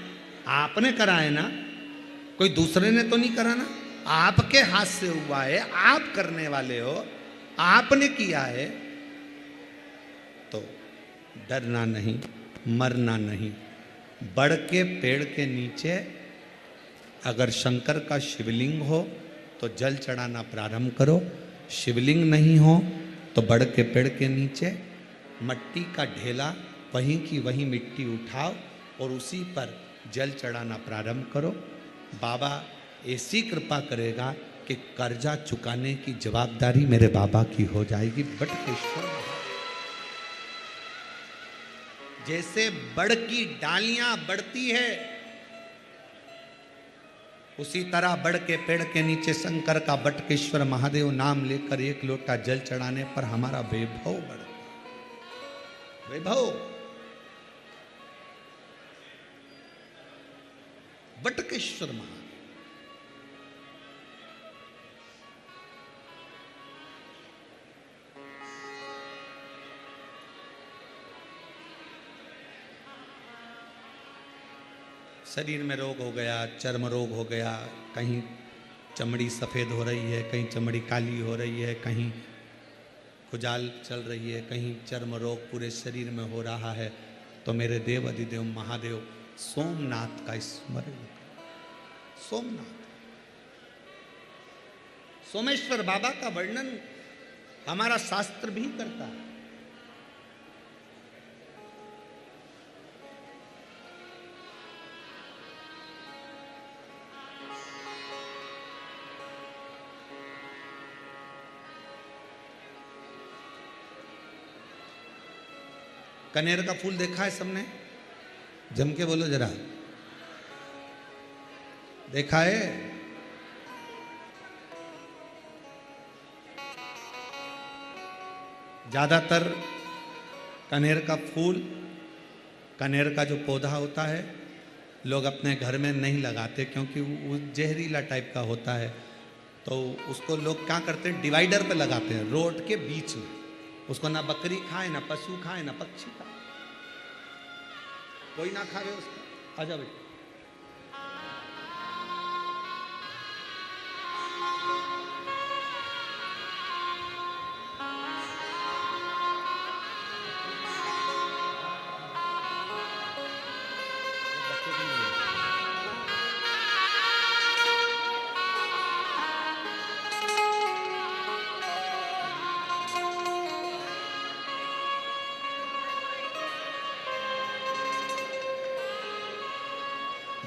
आपने करा है ना, कोई दूसरे ने तो नहीं करा ना, आपके हाथ से हुआ है, आप करने वाले हो, आपने किया है, तो डरना नहीं, मरना नहीं। बड़ के पेड़ के नीचे अगर शंकर का शिवलिंग हो तो जल चढ़ाना प्रारंभ करो। शिवलिंग नहीं हो तो बड़ के पेड़ के नीचे मट्टी का ढेला, वहीं की वहीं मिट्टी उठाओ और उसी पर जल चढ़ाना प्रारंभ करो। बाबा ऐसी कृपा करेगा कि कर्जा चुकाने की जवाबदारी मेरे बाबा की हो जाएगी। बटकेश्वर, जैसे बड़ की डालियां बढ़ती है, उसी तरह बड़ के पेड़ के नीचे शंकर का बटकेश्वर महादेव नाम लेकर एक लोटा जल चढ़ाने पर हमारा वैभव बढ़ता। वैभव, बटकेश्वर महादेव। शरीर में रोग हो गया, चर्म रोग हो गया, कहीं चमड़ी सफ़ेद हो रही है, कहीं चमड़ी काली हो रही है, कहीं खुजाल चल रही है, कहीं चर्म रोग पूरे शरीर में हो रहा है, तो मेरे देव अधिदेव महादेव सोमनाथ का स्मरण करो। सोमनाथ, सोमेश्वर बाबा का वर्णन हमारा शास्त्र भी करता है। कनेर का फूल देखा है सबने? जम के बोलो जरा, देखा है? ज्यादातर कनेर का फूल, कनेर का जो पौधा होता है, लोग अपने घर में नहीं लगाते क्योंकि वो जहरीला टाइप का होता है। तो उसको लोग क्या करते हैं, डिवाइडर पे लगाते हैं, रोड के बीच में। उसको ना बकरी खाए, ना पशु खाए, ना पक्षी खाए, कोई ना खावे उसको। आजा बेटा।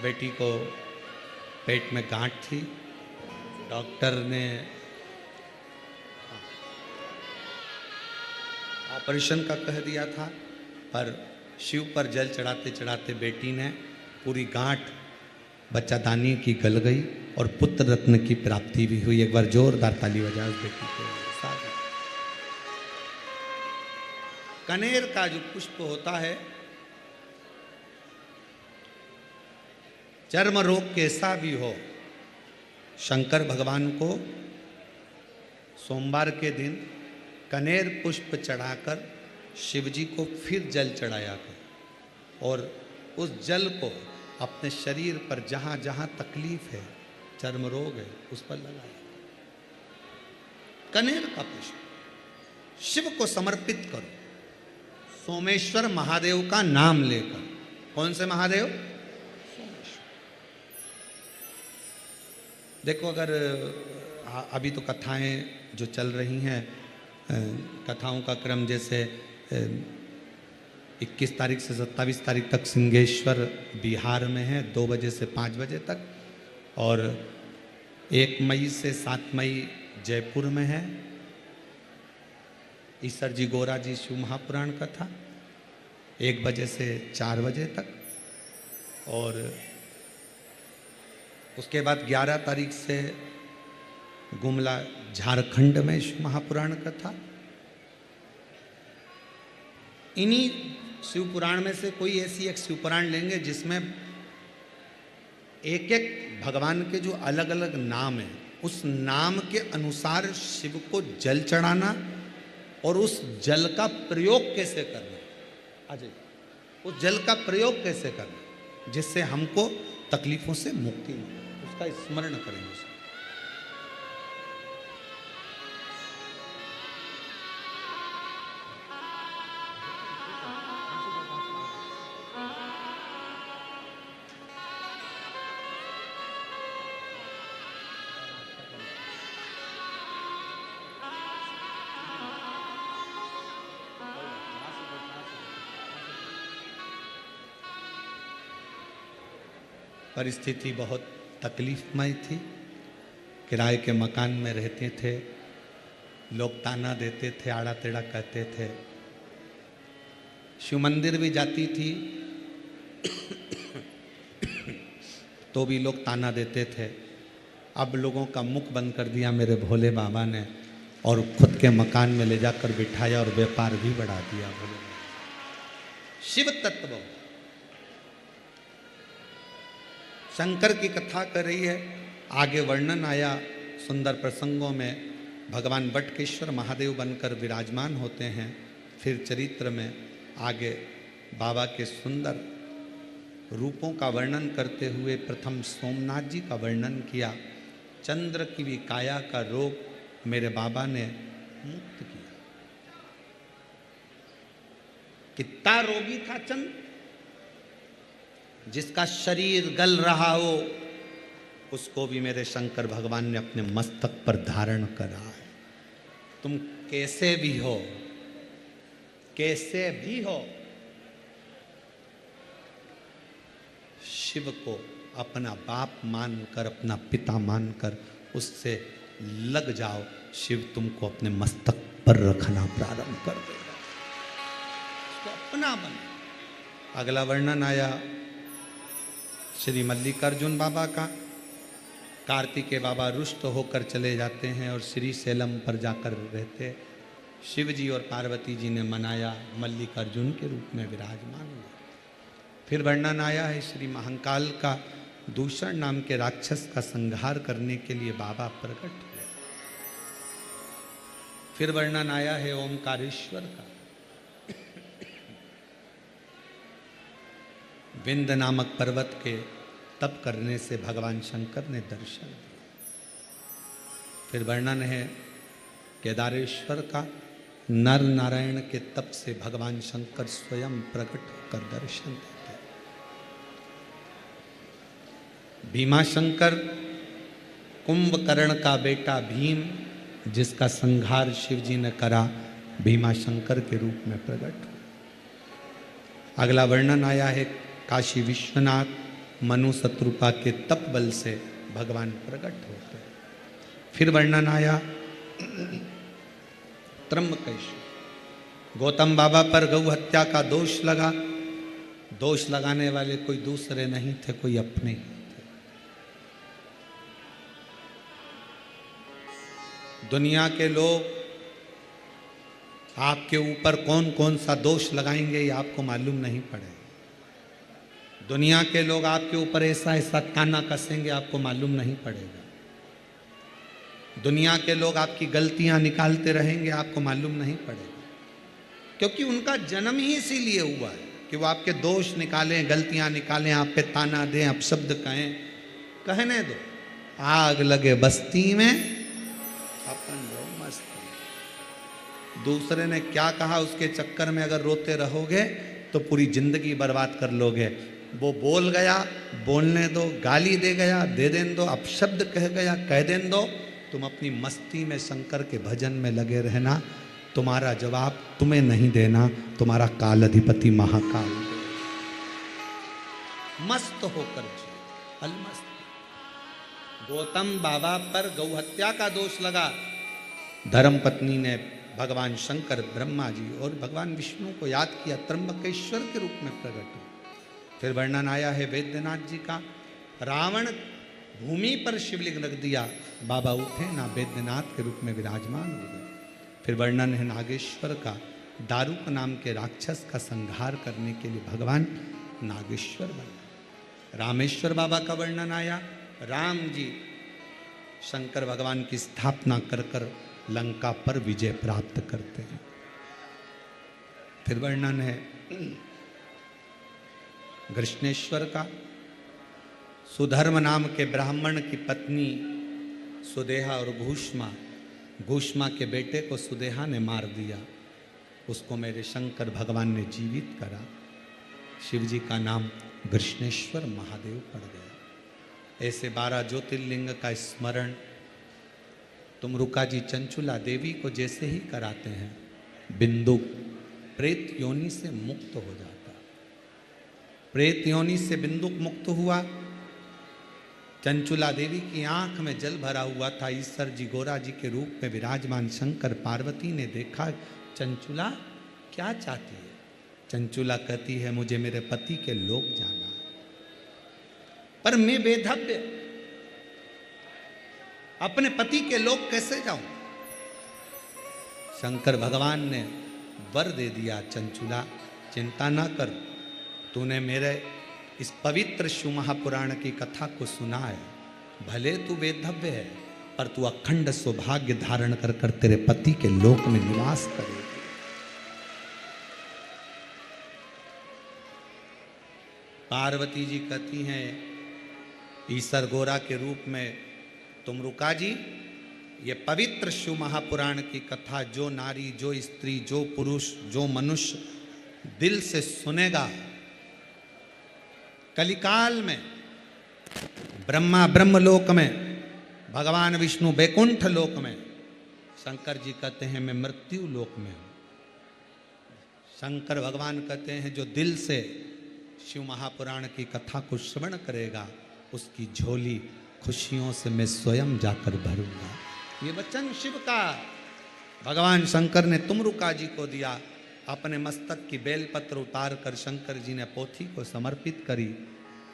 बेटी को पेट में गांठ थी। डॉक्टर ने ऑपरेशन का कह दिया था, पर शिव पर जल चढ़ाते चढ़ाते बेटी ने पूरी गांठ बच्चादानी की गल गई और पुत्र रत्न की प्राप्ति भी हुई। एक बार जोरदार ताली बजाओ उस बेटी के साथ। कनेर का जो पुष्प होता है, चर्म रोग कैसा भी हो, शंकर भगवान को सोमवार के दिन कनेर पुष्प चढ़ाकर शिवजी को फिर जल चढ़ाया कर और उस जल को अपने शरीर पर जहाँ जहाँ तकलीफ है, चर्म रोग है, उस पर लगाया। कनेर का पुष्प शिव को समर्पित करो, सोमेश्वर महादेव का नाम लेकर। कौन से महादेव? सोमेश्वर। देखो, अगर अभी तो कथाएं जो चल रही हैं, कथाओं का क्रम जैसे 21 तारीख से 27 तारीख तक सिंहेश्वर बिहार में है, 2 बजे से 5 बजे तक, और 1 मई से 7 मई जयपुर में है। ईसर जी गोरा जी शिव महापुराण कथा 1 बजे से 4 बजे तक, और उसके बाद 11 तारीख से गुमला झारखंड में शिव महापुराण कथा। इन्हीं शिव पुराण में से कोई ऐसी एक शिव पुराण लेंगे जिसमें एक एक भगवान के जो अलग अलग नाम हैं, उस नाम के अनुसार शिव को जल चढ़ाना और उस जल का प्रयोग कैसे करना। अजय, उस जल का प्रयोग कैसे करना जिससे हमको तकलीफों से मुक्ति मिले, उसका स्मरण करेंगे। परिस्थिति बहुत तकलीफमय थी। किराए के मकान में रहते थे, लोग ताना देते थे, आड़ा टेढ़ा कहते थे। शिव मंदिर भी जाती थी तो भी लोग ताना देते थे। अब लोगों का मुख बंद कर दिया मेरे भोले बाबा ने और खुद के मकान में ले जाकर बिठाया और व्यापार भी बढ़ा दिया। भोले शिव तत्व शंकर की कथा कर रही है। आगे वर्णन आया सुंदर प्रसंगों में, भगवान बटकेश्वर महादेव बनकर विराजमान होते हैं। फिर चरित्र में आगे बाबा के सुंदर रूपों का वर्णन करते हुए प्रथम सोमनाथ जी का वर्णन किया। चंद्र की भी काया का रोग मेरे बाबा ने मुक्त किया। कितना रोगी था चंद्र, जिसका शरीर गल रहा हो उसको भी मेरे शंकर भगवान ने अपने मस्तक पर धारण करा है। तुम कैसे भी हो, कैसे भी हो, शिव को अपना बाप मानकर, अपना पिता मानकर उससे लग जाओ। शिव तुमको अपने मस्तक पर रखना प्रारंभ कर देगा, उसको अपना बना। अगला वर्णन आया श्री मल्लिकार्जुन बाबा का। कार्तिकेय बाबा रुष्ट होकर चले जाते हैं और श्री सेलम पर जाकर रहते। शिव जी और पार्वती जी ने मनाया, मल्लिकार्जुन के रूप में विराजमान हुए। फिर वर्णन आया है श्री महाकाल का। दूषण नाम के राक्षस का संहार करने के लिए बाबा प्रकट हुए। फिर वर्णन आया है ओमकारेश्वर का। विंध्य नामक पर्वत के तप करने से भगवान शंकर ने दर्शन दिया। फिर वर्णन है केदारेश्वर का। नर नारायण के तप से भगवान शंकर स्वयं प्रकट होकर दर्शन देते। भीमाशंकर, कुंभकर्ण का बेटा भीम, जिसका संहार शिव जी ने करा, भीमाशंकर के रूप में प्रकट हुआ। अगला वर्णन आया है काशी विश्वनाथ, मनु शत्रुपा के तप बल से भगवान प्रकट होते हैं। फिर वर्णन आया त्र्यंबकेश्वर। गौतम बाबा पर गौ हत्या का दोष लगा। दोष लगाने वाले कोई दूसरे नहीं थे, कोई अपने ही थे। दुनिया के लोग आपके ऊपर कौन कौन सा दोष लगाएंगे ये आपको मालूम नहीं पड़ेगा। दुनिया के लोग आपके ऊपर ऐसा ऐसा ताना कसेंगे आपको मालूम नहीं पड़ेगा। दुनिया के लोग आपकी गलतियां निकालते रहेंगे आपको मालूम नहीं पड़ेगा, क्योंकि उनका जन्म ही इसीलिए हुआ है कि वो आपके दोष निकालें, गलतियां निकालें, आप पे ताना दें, अपशब्द कहें। कहने दो, आग लगे बस्ती में अपन रहो मस्त। दूसरे ने क्या कहा उसके चक्कर में अगर रोते रहोगे तो पूरी जिंदगी बर्बाद कर लोगे। वो बोल गया, बोलने दो, गाली दे गया, दे देन दो, अपशब्द कह गया, कह देन दो। तुम अपनी मस्ती में शंकर के भजन में लगे रहना। तुम्हारा जवाब तुम्हें नहीं देना, तुम्हारा काल अधिपति महाकाल मस्त होकर जिए, अलमस्त। गौतम बाबा पर गौ हत्या का दोष लगा। धर्म पत्नी ने भगवान शंकर, ब्रह्मा जी और भगवान विष्णु को याद किया, त्र्यंबकेश्वर के रूप में प्रकट हुए। फिर वर्णन आया है वैद्यनाथ जी का। रावण भूमि पर शिवलिंग रख दिया, बाबा उठे ना वैद्यनाथ के रूप में विराजमान हो गए। फिर वर्णन है नागेश्वर का। दारुक नाम के राक्षस का संहार करने के लिए भगवान नागेश्वर बने। रामेश्वर बाबा का वर्णन आया। राम जी शंकर भगवान की स्थापना कर कर लंका पर विजय प्राप्त करते हैं। फिर वर्णन है कृष्णेश्वर का। सुधर्म नाम के ब्राह्मण की पत्नी सुदेहा और घूष्मा के बेटे को सुदेहा ने मार दिया। उसको मेरे शंकर भगवान ने जीवित करा। शिव जी का नाम कृष्णेश्वर महादेव पड़ गया। ऐसे 12 ज्योतिर्लिंग का स्मरण तुम रुका जी चंचुला देवी को जैसे ही कराते हैं, बिंदु प्रेत योनि से मुक्त हो जाता। प्रेत योनि से बिंदुक मुक्त हुआ। चंचुला देवी की आंख में जल भरा हुआ था। ईश्वर जी गोरा जी के रूप में विराजमान शंकर पार्वती ने देखा, चंचुला क्या चाहती है? चंचुला कहती है मुझे मेरे पति के लोक जाना, पर मैं बेधव्य, अपने पति के लोक कैसे जाऊं? शंकर भगवान ने वर दे दिया, चंचुला चिंता ना कर, तूने मेरे इस पवित्र शिव महापुराण की कथा को सुना है। भले तू वेधव्य है, पर तू अखंड सौभाग्य धारण कर कर तेरे पति के लोक में निवास करेगी। पार्वती जी कहती हैं ईश्वर गोरा के रूप में, तुम रुका जी, ये पवित्र शिव महापुराण की कथा जो नारी, जो स्त्री, जो पुरुष, जो मनुष्य दिल से सुनेगा, कलिकाल में ब्रह्मा ब्रह्मलोक में, भगवान विष्णु बैकुंठ लोक में, शंकर जी कहते हैं मैं मृत्यु लोक में हूं। शंकर भगवान कहते हैं जो दिल से शिव महापुराण की कथा को श्रवण करेगा उसकी झोली खुशियों से मैं स्वयं जाकर भरूंगा। ये वचन शिव का भगवान शंकर ने तुमरुका जी को दिया। अपने मस्तक की बेलपत्र उतार कर शंकर जी ने पोथी को समर्पित करी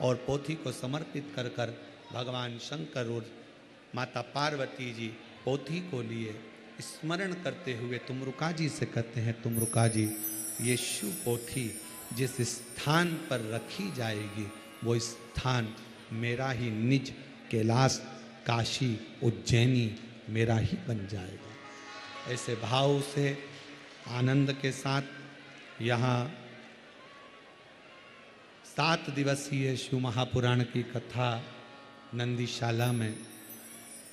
और पोथी को समर्पित कर कर भगवान शंकर और माता पार्वती जी पोथी को लिए स्मरण करते हुए तुमरुका जी से कहते हैं, तुमरुका जी ये शिव पोथी जिस स्थान पर रखी जाएगी वो स्थान मेरा ही निज कैलाश, काशी, उज्जैनी मेरा ही बन जाएगा। ऐसे भाव से आनंद के साथ यहाँ 7 दिवसीय शिव महापुराण की कथा नंदीशाला में